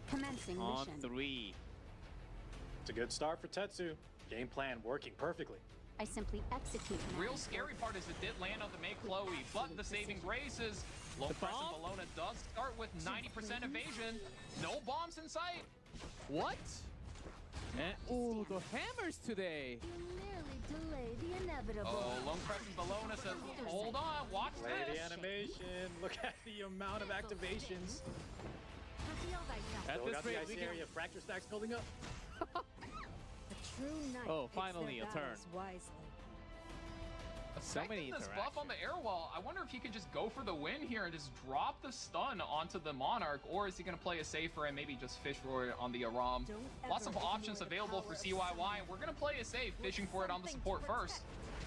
Commencing On mission. 3. It's a good start for Tetsu. Game plan working perfectly. I simply execute. Real now. scary part is it did land on the Mei Chloe, but the saving grace is low press and bomb? Bologna does start with 90% evasion. No bombs in sight. What? And, ooh, the hammers today. You nearly delay the inevitable. Oh, Lone Press and Bologna says, hold on, watch Play the this. animation. Look at the amount of activations. Reveal thyself. At Still this got the rate, ice we can... area. Fracture stacks building up. A true knight Oh, picks finally their a turn. battles wisely. So many Affecting this interactions. buff on the air wall, I wonder if he could just go for the win here and just drop the stun onto the Monarch, or is he going to play a safer and maybe just fish for it on the Aram? Don't Lots of ever options ignore the available for power of CYY, and we're going to play it safe, fishing for it on the support first.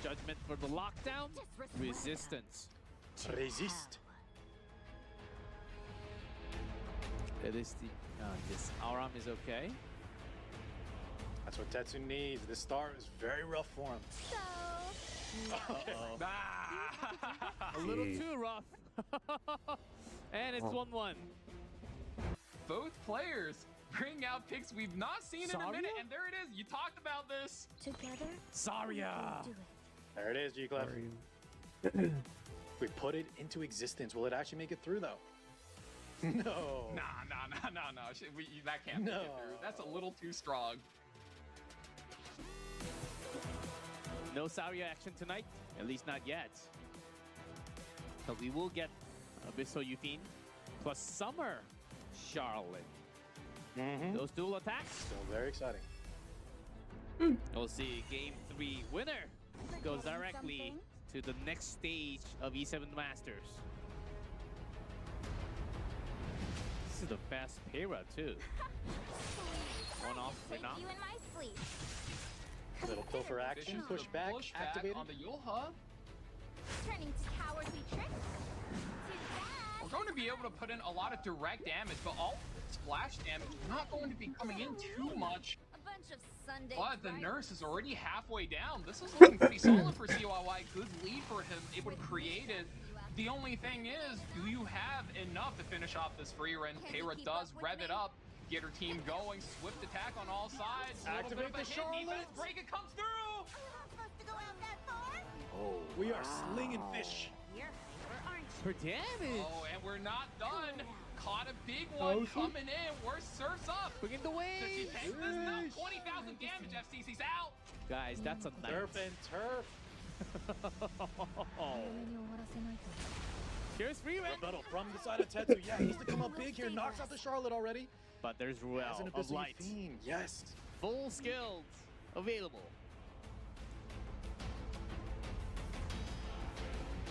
Judgment for the lockdown. Disrespect. Resistance. Resist. It is the... this Aram is okay. That's what Tetsu needs. This start is very rough for him. So, Uh-oh. Ah! A little too rough. And it's 1-1. Both players bring out picks we've not seen in a Zarya? minute, and there it is. You talked about this. together, Zarya. do it. There it is, G-Clef. We put it into existence. Will it actually make it through, though? No. Nah. That can't make it No. through. That's a little too strong. No Zarya action tonight. At least not yet. But we will get Abyssal Yufine plus Summer Charlotte. Mm-hmm. Those dual attacks. Still very exciting. We'll see game 3 winner goes directly to the next stage of E7 Masters. This is the fast Pera too. One off for Take now. you in my sleep. Little pilfer action, Vision push for back, push activated. on the Yulha. Turning to cowardly tricks. Too We're bad. going to be able to put in a lot of direct damage, but all splash damage is not going to be coming in too much. A bunch of Sunday. But the drivers. nurse is already halfway down. This is looking pretty solid for CYY. Good lead for him, able to create it. The only thing is, do you have enough to finish off this free run? Can you Kara keep does up with rev me? it up, get her team going. Swift attack on all sides. Little bit Activate of a the hit. Charlotte. Defense break, it comes through. Are we not supposed to go out that far? Oh, We are slinging fish. You're hyper, aren't you? for damage. Oh, and we're not done. Caught a big one coming in. We're surfs up. Bring in the Does she waves. take this? No, 20,000 damage. FCC's out. Guys, that's a night. Turf and turf. Here's free rent. Rebuttal from the side of Tetsu. Yeah, he needs to come up big here. Knocks out the Charlotte already. But there's As Ruel an of Abyssal light. Fiend. Yes. Full skilled. available.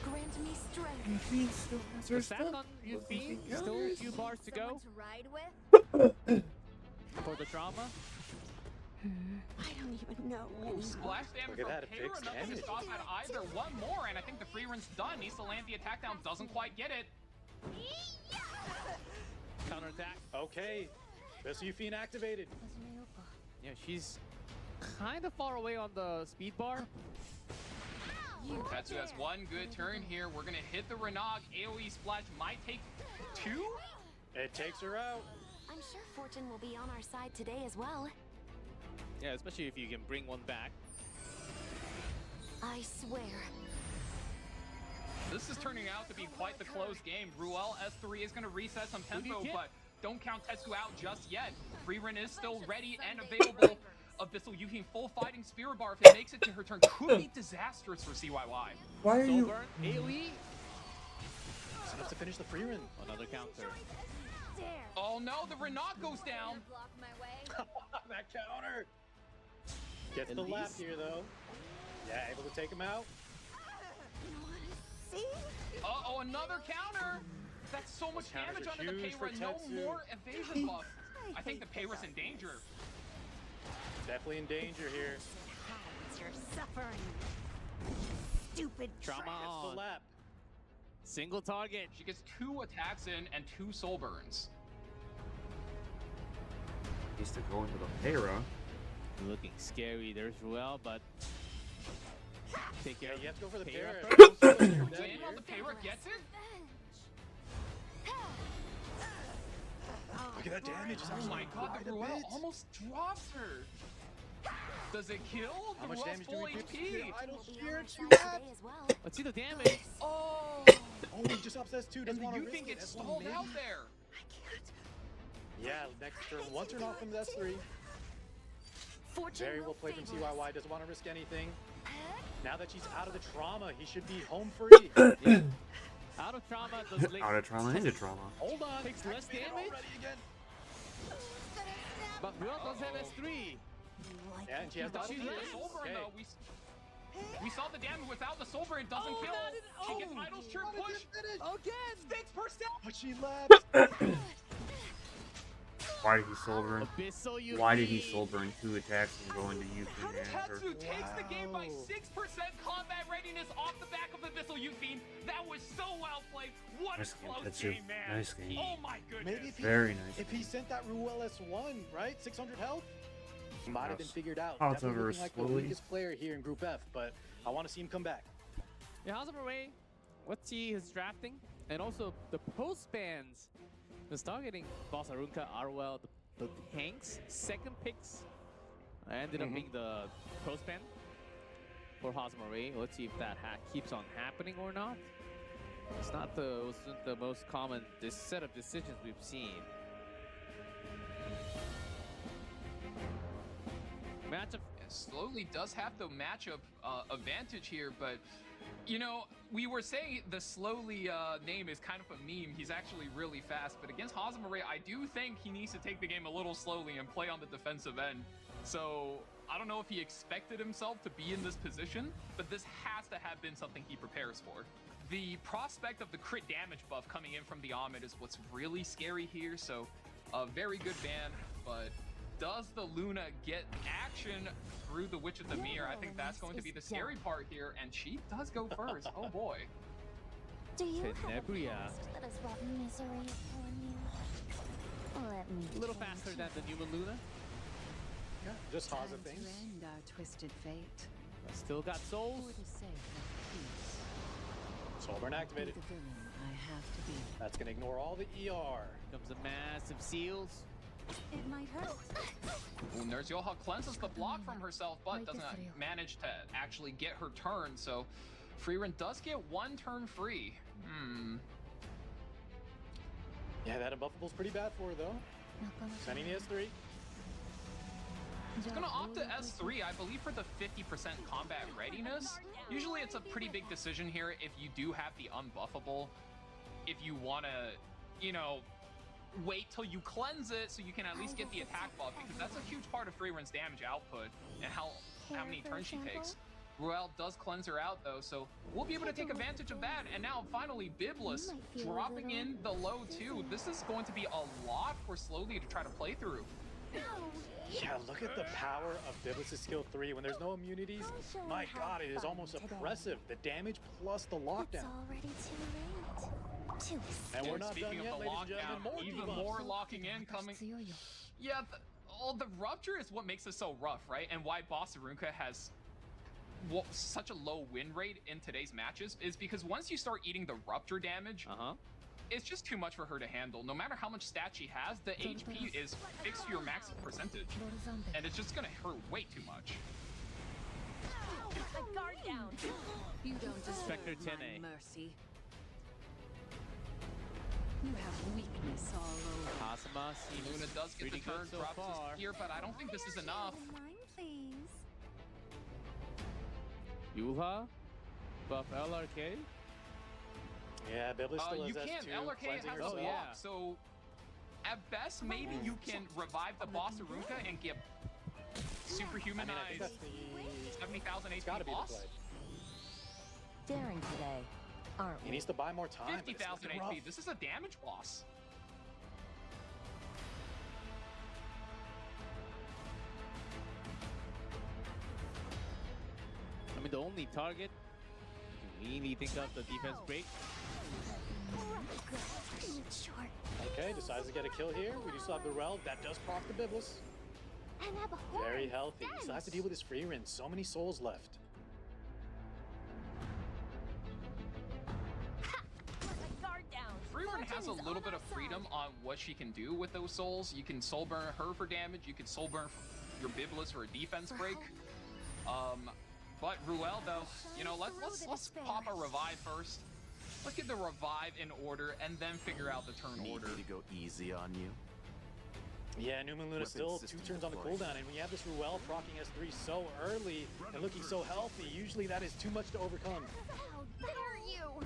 Grant me strength. The sack on Yuffie, still a few bars to go Someone to ride with? for the drama. I don't even know. Ooh, splash damage Look from at that, it Peter, fixed nothing to damage. stop at either. One more, and I think the free run's done. Needs to land the attack down, doesn't quite get it. Counterattack. Okay, Vesuvian activated. Yeah, she's kind of far away on the speed bar. Tetsu has one good turn here. We're gonna hit the Renog. AoE splash might take 2. It takes her out. I'm sure fortune will be on our side today as well. Yeah, especially if you can bring one back. I swear. This is turning out to be quite the close game. Ruel S3 is gonna reset some tempo, but don't count Tetsu out just yet. Freerun is still ready and available. Abyssal Yuffie full fighting Spirit Bar. If it makes it to her turn, could be disastrous for CYY. Why are you? Soulburn, AoE. It's enough to finish the free run. Another counter. Dare. Oh no, the Renog goes down. Block my way. That counter. Gets At the lap least. here though. Yeah, able to take him out. See? Uh-oh, another counter. That's so much counters damage are under the huge for pay run. Tetsu. No more evasion buff. I think the pay run's in danger. Definitely in danger here. Hides your suffering. Stupid Trauma trap. Gets the on. lap. Single target. She gets 2 attacks in and 2 soul burns. Needs to go into the Para. Looking scary. There's Ruel, but take care Yeah, of you have to go for the Para parry. first. Win on the pay run gets it. Look at that damage. It's Oh actually my god, quite the a Ruel bit. almost drops her. Does it kill? How The much Ruel's damage do full we do? HP. Idle Will be on spear, our 2 side laps. today as well. Let's see the damage. Oh, Oh, he just ups S2. and Doesn't the want to Yuffie risk it. gets S1 stalled maybe. out there. I can't. Yeah, next turn. One turn off from the S3. Fortune Very will well played from favor us. CYY. Doesn't want to risk anything. Now that she's out of the trauma, he should be home free. Out of trauma, does late Out of trauma into trauma. Hold on. Takes less Activated damage? already again. but Ruel does have S3. Yeah, and she has Does the she hit the soul burn Okay. though? We saw the damage without the soul burn. It doesn't kill. She gets Idol's turn push. Again. 6%. But she left. Why did he soul burn? Abyssal Yuffie. Why did he soul burn 2 attacks and go into Yuffie and her? Tetsu takes the game by Wow. 6% combat readiness off the back of Abyssal Yuffie. That was so well played. What Nice a game, close Tetsu. game, man. Nice game. Oh my goodness. Maybe if he, Very nice. if he sent that Ruel S1, right? 600 health? Might have been Yes. figured out. Oh, it's Definitely over looking like the slowly. weakest player here in Group F, but I want to see him come back. Yeah, how's Ray? Let's see his drafting and also the post bans. Was targeting Boss Arunka, Arwell, the tanks. Second picks ended up being the post ban for Ray. Let's see if that keeps on happening or not. It's not wasn't the most common set of decisions we've seen. Matchup. Slowly does have the matchup advantage here, but you know, we were saying the Slowly name is kind of a meme. He's actually really fast, but against Ray, I do think he needs to take the game a little slowly and play on the defensive end. So I don't know if he expected himself to be in this position, but this has to have been something he prepares for. The prospect of the crit damage buff coming in from the Ahmed is what's really scary here, so a very good ban, but does the Luna get action through the Witch of the Mirror? I think that's going to be the scary part here, and she does go first. Oh boy. Do you have a Tenebria. past that has brought misery upon you? Let me A little change faster you. than the Newman Luna. Just Time Haza to things. end our twisted fate. But still got souls. For the sake of peace. Soulburn Be activated. the villain I have to be. That's going to ignore all the ER. Comes a massive seals. It might hurt. Ooh, Nurse Yoha cleanses the block from herself, but doesn't manage to actually get her turn, so Freerun does get 1 turn free. Yeah, that unbuffable's pretty bad for her, though. Sending the S3. It's gonna opt to S3, I believe, for the 50% combat readiness. Usually it's a pretty big decision here if you do have the unbuffable. If you wanna, you know, wait till you cleanse it so you can at least get the attack buff, because that's a huge part of Freerun's damage output and how many turns she takes. Ruel does cleanse her out though, so we'll be able to take advantage of that. And now finally Biblis dropping in the low too. This is going to be a lot for Slowly to try to play through. Yeah, look at the power of Biblis' skill 3 when there's no immunities. My god, it is almost oppressive. The damage plus the lockdown. Already too late. And we're not Speaking done yet, of the ladies and gentlemen. lockdown, More even debuffs. more locking in coming. Yeah, the rupture is what makes it so rough, right? And why Boss Arunka has such a low win rate in today's matches is because once you start eating the rupture damage, it's just too much for her to handle. No matter how much stat she has, the HP is fixed to your max percentage, and it's just gonna hurt way too much. Guard down. You don't Spectre deserve 10A. my mercy. You have weakness all over. Kazuma seems Luna does get the pretty turn, good so drops far. his spear, but I don't think this is enough. Mine, please. Yulha, buff LRK. Yeah, Biblis still has You can't. S2, LRK cleansing has a herself. block, yeah. so at best, maybe you can revive the boss Arunka and get superhumanized I think that's the... 70,000 It's gotta HP be the boss. play. Daring today, aren't He we? needs to buy more time. but it's 50,000 looking HP. rough. This is a damage boss. I mean, the only target you can really think of the defense break. Short. Okay, decides to get a kill here. We do still have the Rel. That does proc the Biblis. And have a Very horn. healthy. He still has to deal with his free rin. So many souls left. Guard down. Freerun has a little bit of freedom on what she can do with those souls. You can soul burn her for damage. You can soul burn your Biblis for a defense break. But Ruel, though, you know, let's pop a revive first. Let's get the revive in order and then figure out the turn order. Need me to go easy on you? Yeah, Newman Luna Weapon still 2 system turns on the deployed. cooldown, and when you have this Ruel proccing S3 so early and looking so healthy, usually that is too much to overcome. How dare you?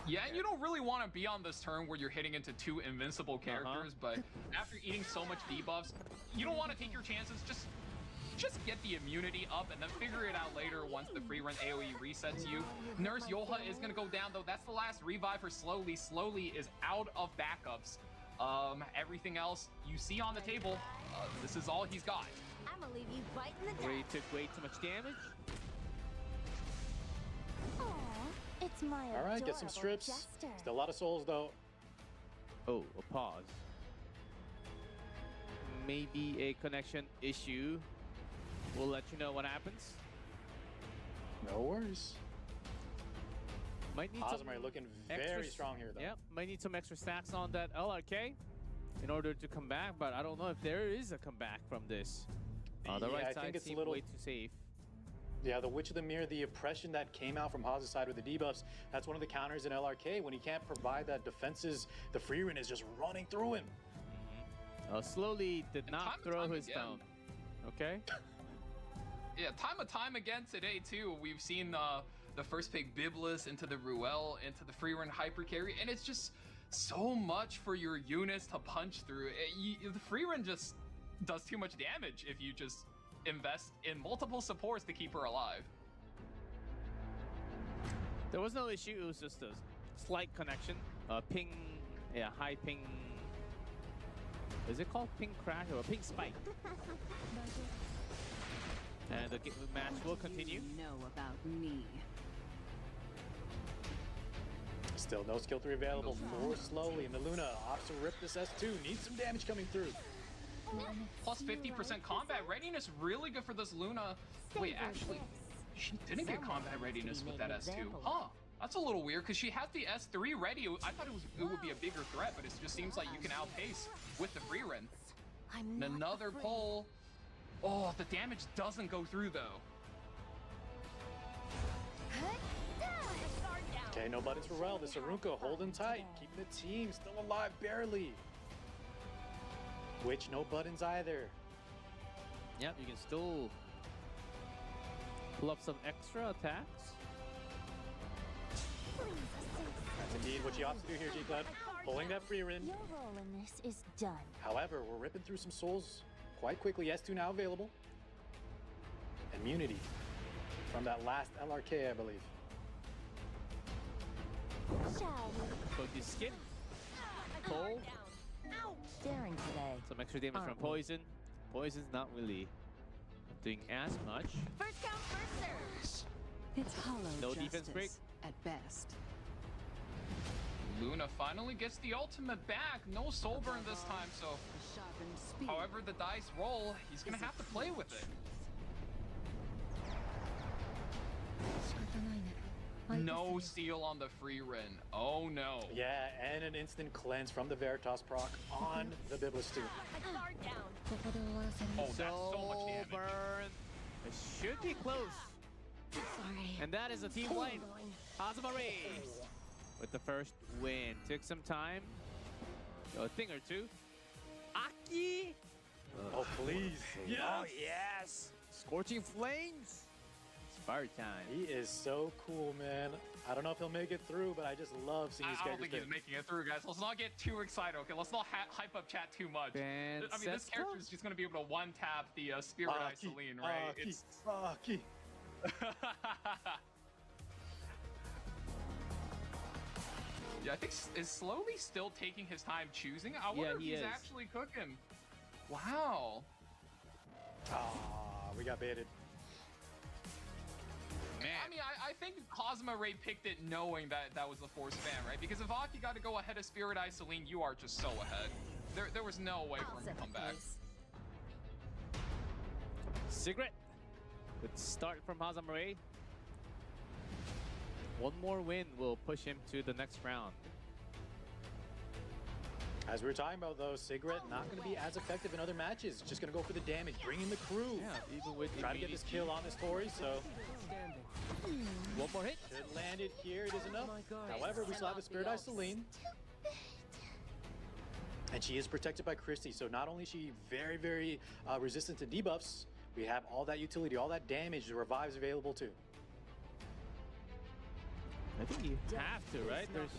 Yeah, and you don't really want to be on this turn where you're hitting into 2 invincible characters, but after eating so much debuffs, you don't want to take your chances. Just get the immunity up and then figure it out later once the free run AoE resets you. Nurse Yoha is going to go down, though. That's the last revive for Slowly. Slowly is out of backups. Everything else you see on the table, this is all he's got. I'm gonna leave you biting the Where he dust. took way too much damage. Aw, it's my All right, get some adorable strips. jester. Still a lot of souls, though. Oh, a pause. Maybe a connection issue. We'll let you know what happens. No worries. Might need Hosmer looking very extra- strong here, though. Yep, might need some extra stacks on that LRK in order to come back, but I don't know if there is a comeback from this. The Yeah, right I side think it's a seemed little- way too safe. Yeah, the Witch of the Mirror, the oppression that came out from Haas' side with the debuffs, that's one of the counters in LRK. When he can't provide that defenses, the free run is just running through him. Slowly did And not time and throw time his again. phone. Okay? Yeah, time and time again today, too, we've seen the first pick Biblis into the Ruel, into the free run hyper carry, and it's just so much for your units to punch through. The free run just does too much damage if you just invest in multiple supports to keep her alive. There was no issue, it was just a slight connection. Ping, yeah, high ping. Is it called ping crash or ping spike? And the match will continue. You know about me. Still no skill 3 available for Slowly, and the Luna opts to rip this S2. Needs some damage coming through. Plus 50% combat readiness, really good for this Luna. Wait, actually, she didn't get combat readiness with that S2. Huh, that's a little weird, because she has the S3 ready. I thought it would be a bigger threat, but it just seems like you can outpace with the free run. I'm And not another afraid. pull. Oh, the damage doesn't go through, though. Guard down. Okay, no buttons for Rel. The Sarunka holding tight, keeping the team still alive barely. Which no buttons either. Yep, you can still pull up some extra attacks. Please assist. That's indeed what she opts to do here, G-Cloud. pulling that free rin. Your role in this is done. However, we're ripping through some souls quite quickly. S2 now available. Immunity from that last LRK, I believe. Shall we? Focus skin. Pull. Daring today. Some extra damage from poison. Poison's not really doing as much. First come, first serve. It's hollow No justice defense break? at best. Luna finally gets the ultimate back. No soul burn this time, so Sharpened speed. however the dice roll, he's gonna have to play with it. No seal on the free rin. Oh no. Yeah, and an instant cleanse from the Veritas proc on the Biblis too. Guard down. Oh, that's so much damage. Burn. It should be close. Sorry. And that is a team win. Hazama Rays with the first win. Took some time. A thing or two. Aki. Oh, please. Yes. Oh, yes. Scorching flames. It's fire time. He is so cool, man. I don't know if he'll make it through, but I just love seeing these I don't characters. think he's making it through, guys. Let's not get too excited, okay? Let's not hype up chat too much. I mean, this character is just going to be able to one-tap the Spirit Eye Celine, right? Aki. Yeah, I think is slowly still taking his time choosing. I wonder if he's actually cooking. Wow. We got baited. Man. I mean, I think Cosma Ray picked it knowing that that was the force spam, right? Because if Aki got to go ahead of Spirit Eye Celine, you are just so ahead. There was no way for him to come back. Sigrid with start from Hazama Ray. One more win will push him to the next round. As we were talking about, though, Sigrid not going to be as effective in other matches. Just going to go for the damage, bring in the crew. Yeah, even with try to get this kill on this Tori, so one more hit. Should land it here. It is enough. However, we still have a Spirit Eye Celine. And she is protected by Christie, so not only is she very, very resistant to debuffs, we have all that utility, all that damage, the revives available too. I think you have to, right? There's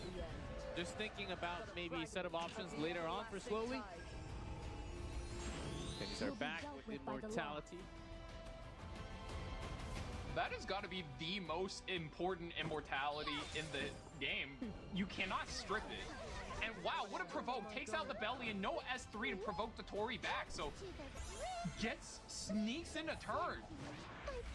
just thinking about maybe a set of options later on for slowly. Things are back with immortality. That has got to be the most important immortality in the game. You cannot strip it. And wow, what a provoke. Takes out the belly and no S3 to provoke the Tori back. So sneaks in a turn.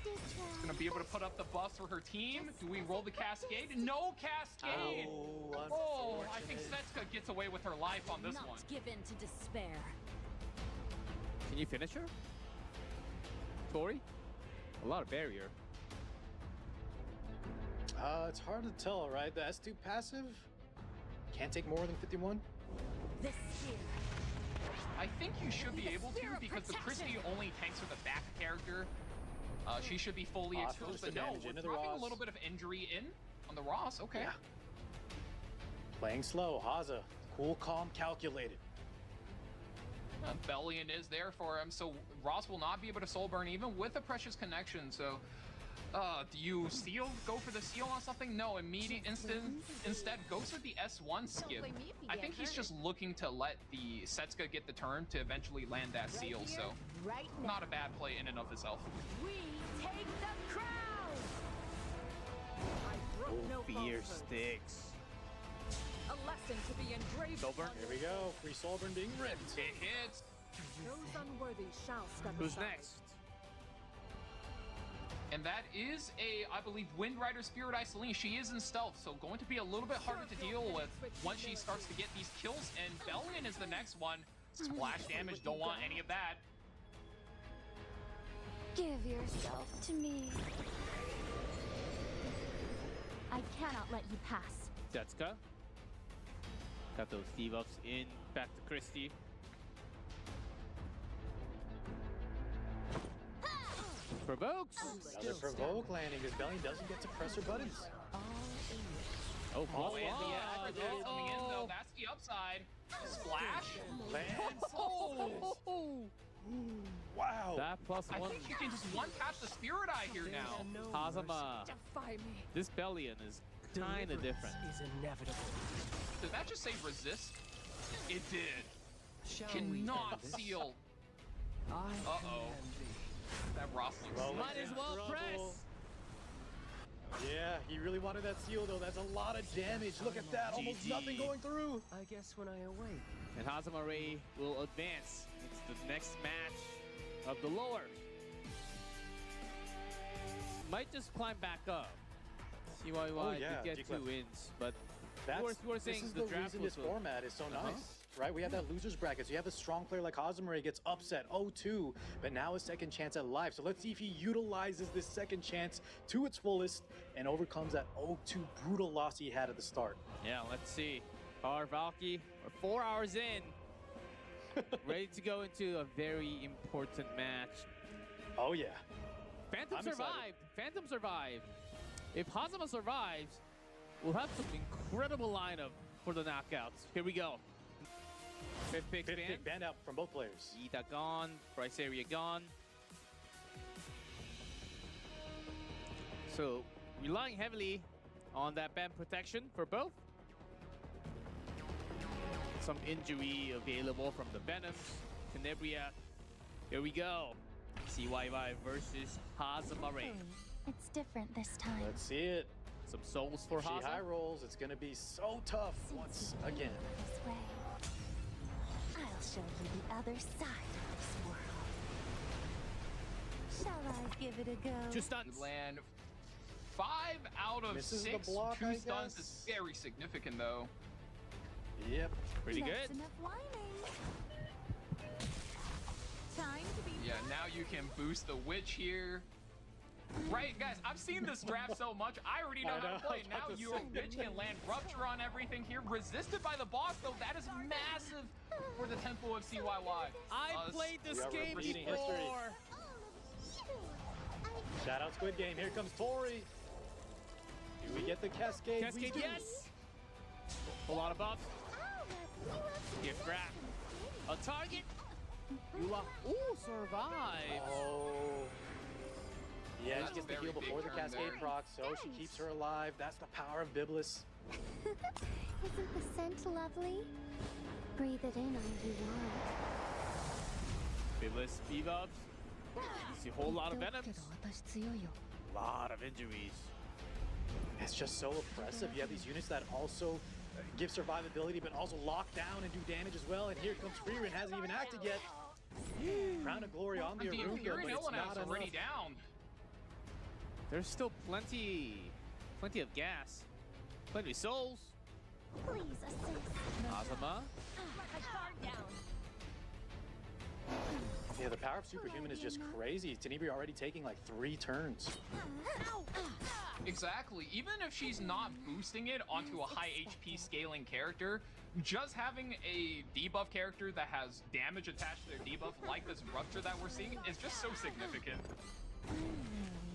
She's gonna be able to put up the buffs for her team. Do we roll the cascade? No cascade! Oh, I think Setsuka gets away with her life on this one. Not give in to despair. Can you finish her? Tori? A lot of barrier. It's hard to tell, right? The S2 passive can't take more than 51. This here. I think you should be able to because the Christie only tanks with a back character. She should be fully exposed, but no, we're dropping a little bit of injury in on the Ross. Okay. Yeah. Playing slow, Haza. Cool, calm, calculated. Bellion is there for him, so Ross will not be able to soul burn even with a precious connection. So, do you seal? Go for the seal on something? No, immediate instead goes for the S1 skip. I think he's just looking to let the Setsuka get the turn to eventually land that seal. So, not a bad play in and of itself. We take the crown. Fear sticks. A lesson to be engraved. Soul burn. Here we go. Free soul burn being ripped. It hits. Those unworthy shall scuttle. Who's next? And that is I believe, Wind Rider Spirit Eye Celine. She is in stealth, so going to be a little bit harder to deal with once she starts to get these kills. And Bellion is the next one. Splash damage, don't want any of that. Give yourself to me. I cannot let you pass. Setsuka. Got those debuffs in. Back to Christie. Provokes. Another provoke landing because Bellion doesn't get to press her buttons. Oh, Oh, and the aggregate coming in, though. That's the upside. Splash. Lands. Oh. Wow. That plus I one. think you can just one-tap the Spirit Eye here now. Hazama. Defy me. This Bellion is kind of different. Is inevitable. Did that just say resist? It did. Shall Cannot we end this? seal. I Uh-oh. command thee. That Ross looks Might as well Trouble. press. Yeah, he really wanted that seal though. That's a lot of damage. Look at that. Almost GG. nothing going through. I guess when I awake. And Hazama Ray will advance into the next match of the lower. Might just climb back up. CYY Oh, yeah, did get declip. 2 wins, but That's, you were saying this is the the draft reason was this a- format is so Uh-huh. nice, right? We have that losers bracket. So you have a strong player like Hazamare gets upset 0-2, but now a second chance at life. So let's see if he utilizes this second chance to its fullest and overcomes that 0-2 brutal loss he had at the start. Yeah, let's see. Our Valky, we're 4 hours in, ready to go into a very important match. Oh yeah. Phantom I'm survived. excited. Phantom survived. If Hazama survives, we'll have some incredible lineup for the knockouts. Here we go. Fifth pick Fifth ban. pick banned out from both players. Ida gone. Price area gone. So relying heavily on that ban protection for both. Some injury available from the Venoms. Tenebria. Here we go. CYY versus Hazama Ray. It's different this time. Let's see it. Some souls for If she high Hazama. rolls, it's gonna be so tough once again. This way. I'll show you the other side of this world. Shall I give it a go? 2 stunts. Land 5 out of Misses the 6. block, 2 I stuns guess. is very significant though. Yep. Pretty That's good. enough whining. Time to be Yeah, now you can boost the witch here. Right, guys, I've seen this draft so much, I already know I how know, to play. I was Now about to your say. witch can land Rupture on everything here. Resisted by the boss, though, that is massive for the Temple of CYY. I played this We are game repeating before. history. Shout out Squid Game. Here comes Tori. Do we get the cascade? We Cascade, do. yes. A lot of buffs. Gift wrap. A target. Yula. Ooh, survive. Oh. Yeah, That's she gets a the very heal big before the turn cascade there. proc, so she keeps her alive. That's the power of Biblis. Isn't the scent lovely? Breathe it in all you want. Biblis, B-Bubs. See a whole lot of venoms. 私強いよ。 Lot of injuries. It's just so oppressive. You have these units that also give survivability, but also lock down and do damage as well. And here comes Freerin, hasn't even acted yet. Crown of Glory on the The Arunga, but Imperial it's Element's not already enough. down. There's still plenty of gas. Plenty of souls. Please assist. Hazama. My guard down. Yeah, the power of Superhuman is just crazy. Tenebria already taking like 3 turns. Exactly. Even if she's not boosting it onto a high HP scaling character, just having a debuff character that has damage attached to their debuff like this Rupture that we're seeing is just so significant.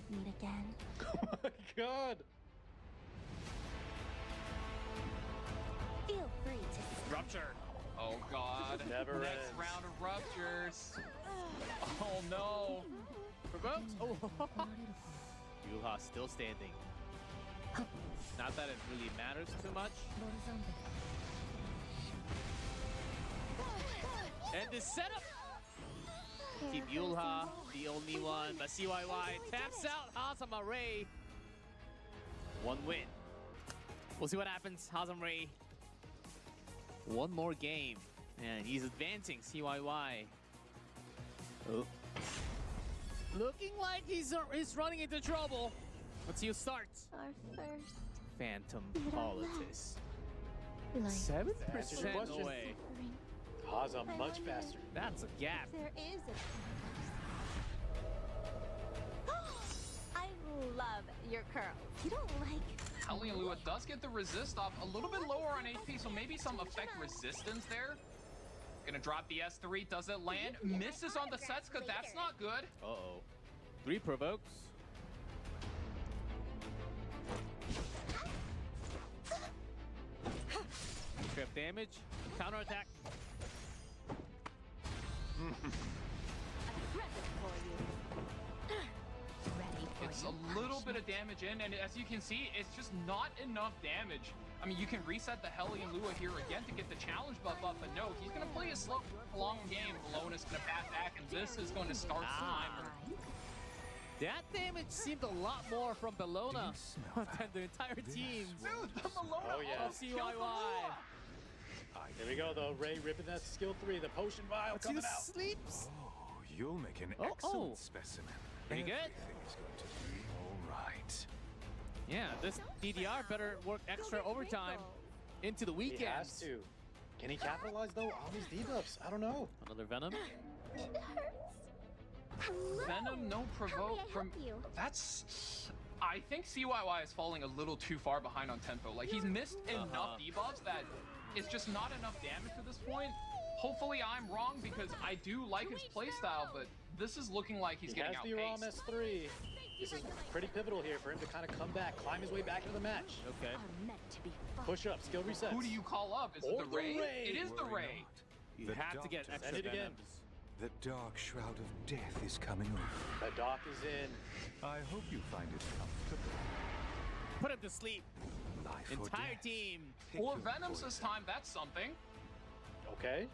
We meet again. Oh my god! Feel free to Rupture. Oh god. Never Next ends. round of Ruptures. Oh no. Provoked. Oh. Yulha still standing. Not that it really matters too much. And the setup. Keep Yulha the only one, but CYY taps out Hazama Ray. 1 win. We'll see what happens. Hazama Ray. 1 more game. And he's advancing, CYY. Oh. Looking like he's running into trouble. Let's see who starts. our first Phantom Politics. light. 7% question. away. Haza much faster. That's a gap. There is a I love your curls. You don't like Howling Lua does get the resist off a little bit lower on HP, so maybe some effect resistance there. Gonna drop the S3, does it land? Misses on the sets, cause that's not good. Uh-oh. 3 provokes. Trip damage. Counterattack. a present for you. Ready It's a little bit of damage in, and as you can see, it's just not enough damage. I mean, you can reset the Hellion Lua here again to get the challenge buff up, but no, he's going to play a slow, long game. Ballona's going to bat back, and this is going to start the timer. That damage seemed a lot more from Bellona than the entire team. Dude, the Bellona Oh, yeah. almost killed the Lua. Here we go, though. Ray ripping that skill 3, the potion vial Let's see coming the out. sleeps. Oh, you'll make an Oh, excellent oh. specimen. Pretty good. Everything is going to be all right. Yeah, this DDR better work extra overtime into the He weekend. has to. Can he capitalize, though, on these debuffs? I don't know. Another Venom. It hurts. Venom, no How may provoke I from... help you? That's... I think CYY is falling a little too far behind on tempo. Like, he's missed enough debuffs that it's just not enough damage to this point. Hopefully I'm wrong because I do like his playstyle, but this is looking like he's He getting has the ROM outpaced. S3. This is pretty pivotal here for him to kind of come back, climb his way back into the match. Okay. Are meant to be fought. Push up, skill resets. Who do you call up? Is it Or the the Ray? Ray. It is the Worry Ray. not. You The have to get doctor extra Send it again. Venoms. The dark shroud of death is coming over. The doc is in. I hope you find it comfortable. Put him to sleep. Life or Entire death. team. Pick Or your Venoms this poison. time, that's something. Okay.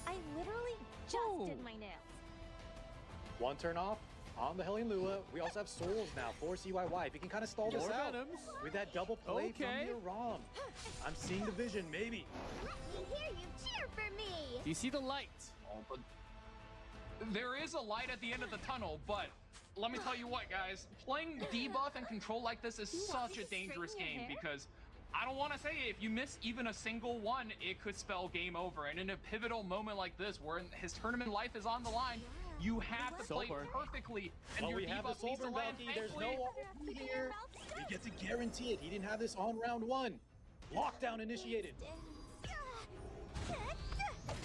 I literally just did my nails. One turn off on the Hellion Lua. We also have souls now for CYY. If you can kind of stall this More out Venoms. with that double play Okay. from the ROM. I'm seeing the vision, maybe. Let me hear you cheer for me. Do you see the light? Oh, but there is a light at the end of the tunnel, but let me tell you what, guys. Playing debuff and control like this is such a dangerous game because I don't want to say it, if you miss even a single one, it could spell game over. And in a pivotal moment like this, where his tournament life is on the line, you have to play Soulburn. perfectly, and Oh, your we have the debuff needs to Soulburn land. bounty. There's Thankfully, no RP here. We get to guarantee it. He didn't have this on round 1. Lockdown initiated.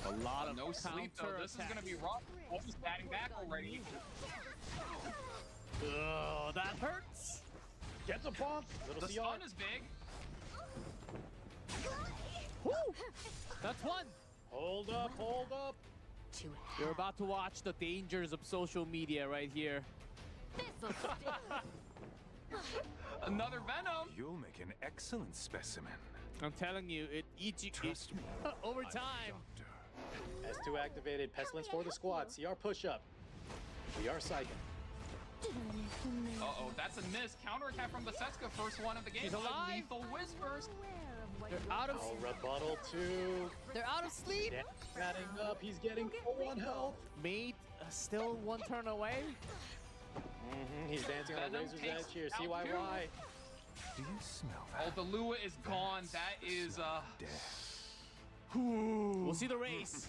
A lot of no sleep though. This is gonna be rough. Almost batting back already. Oh, that hurts. Gets a bump. Little The CR. stun is big. Woo! That's one. Hold up, hold up. To You're about to watch the dangers of social media right here. This'll stick. Another Venom. You'll make an excellent specimen. I'm telling you, it eats you Trust me. over I'm a time. doctor. S2 activated. Pestilence for the squad. CR push up. We are psychic. Uh-oh, that's a miss. Counterattack from Basetska, first one of the game. She's alive. Lethal Whispers. They're out of Oh, rebuttal 2. they're out of sleep. Dan batting up. He's getting full on health. Mate, still one turn away. He's dancing on a Venom razor's takes edge here. out CYY. Do you smell Oh, that? the Lua is gone. That is, Death. We'll see the race.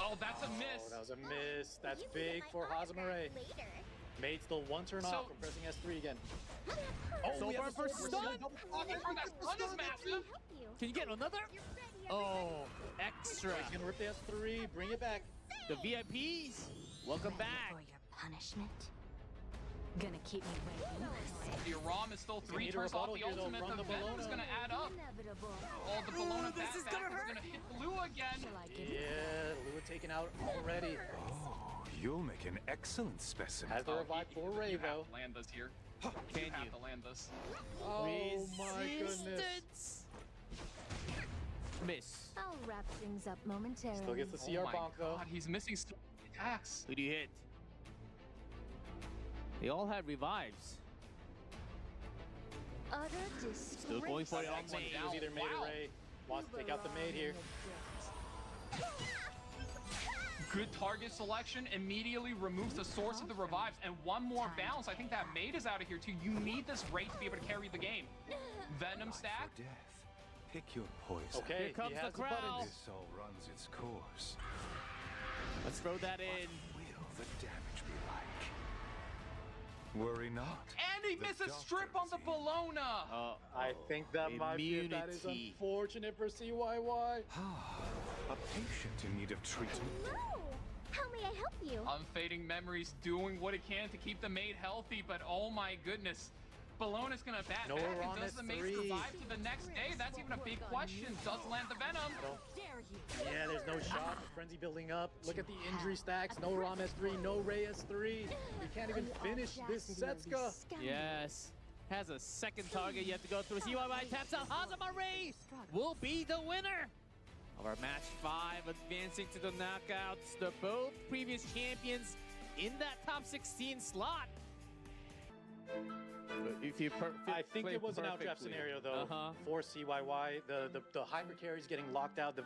Oh, that's a miss. Oh, that was a miss. That's You can big get for my autograph Hazamare. later. Made still one turn So- off from pressing S3 again. So we have far a for Soulburn. stun. Blocking for that stun is massive. Help you. Can you get another? Oh, extra. He's gonna rip the S3. Bring it back. The VIPs, welcome back. For your punishment. Gonna keep me waiting. The Rom is still three need a turns off rebuttal the here, though. ultimate. Run The the Venom is Bellona. going to add up. Inevitable. Oh, the Bellona this back is back gonna is hurt. going to hit the Lua again. Shall I give Yeah, Lua taken out already. Oh, you'll make an excellent specimen. Has the revive for Ray, You have though. to land this here. Can You have you? to land this. Oh my goodness. Resistance. Miss. I'll wrap things up momentarily. Still gets the CR Oh my bonk, though. God, he's missing so many attacks. Who do you hit? They all had revives. Utter disgrace. Still going for it on Next one May. down. It was either Maid Wow. or Ray. Wants to take out the Maid here. Good target selection immediately removes the source of the revives, and one more bounce. I think that Maid is out of here too. You need this Ray to be able to carry the game. Venom Life stack. or death. Pick your poison. Okay, Here comes he the has the crowd. buttons. This all runs its course. Let's throw that in. Will the damage be like? Worry not. And he The misses strip on the doctor Bellona. I think that might be it. That is Immunity. unfortunate for CYY. A patient in need of treatment. No. How may I help you? Unfading Memories doing what it can to keep the Maid healthy, but oh my goodness. Balloon is gonna bat No back, Ram and does the Mace S3. survive to the next day? That's even a big question. Does land the Venom? Yeah, there's no shot. The frenzy building up. Look at the injury stacks. No Ram S3, no Ray S3. We can't even finish this Setsuka. Yes. Has a second target yet to go through. CYY taps out. Hazama Ray will be the winner of our match 5, advancing to the knockouts. The both previous champions in that top 16 slot. If you I think it was an outdraft scenario though for CYY. The hyper carries getting locked out.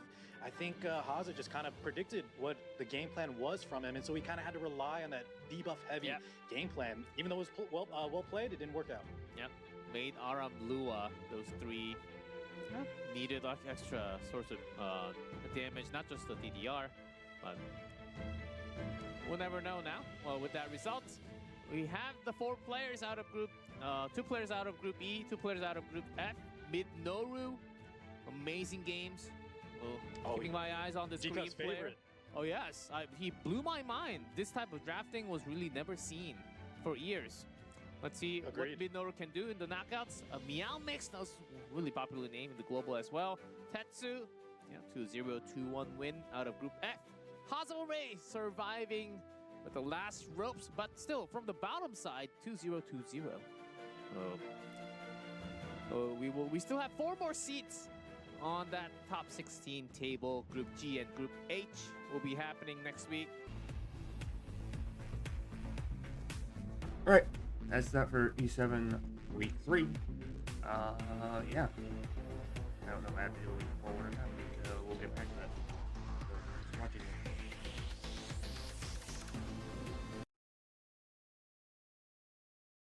I think Haza just kind of predicted what the game plan was from him, and so he kind of had to rely on that debuff heavy game plan. Even though it was well played, it didn't work out. Yep, made Aram Lua those 3 needed like extra source of damage, not just the DDR, but we'll never know now. Well, with that result, we have the 4 players out of group, 2 players out of group E, 2 players out of group F. Mid-Noru, amazing games. Keeping my eyes on this green Jika's player. favorite. Oh yes, he blew my mind. This type of drafting was really never seen for years. Let's see what Mid-Noru can do in the knockouts. Meow Mix, that was a really popular name in the global as well. Tetsu, 2-0, 2-1 win out of group F. Hazel Ray surviving with the last ropes, but still from the bottom side, 2-0, 2-0. We still have 4 more seats on that top 16 table. Group G and Group H will be happening next week. All right, that's that for E7 week 3. Yeah. I don't know if I have to do a week forward or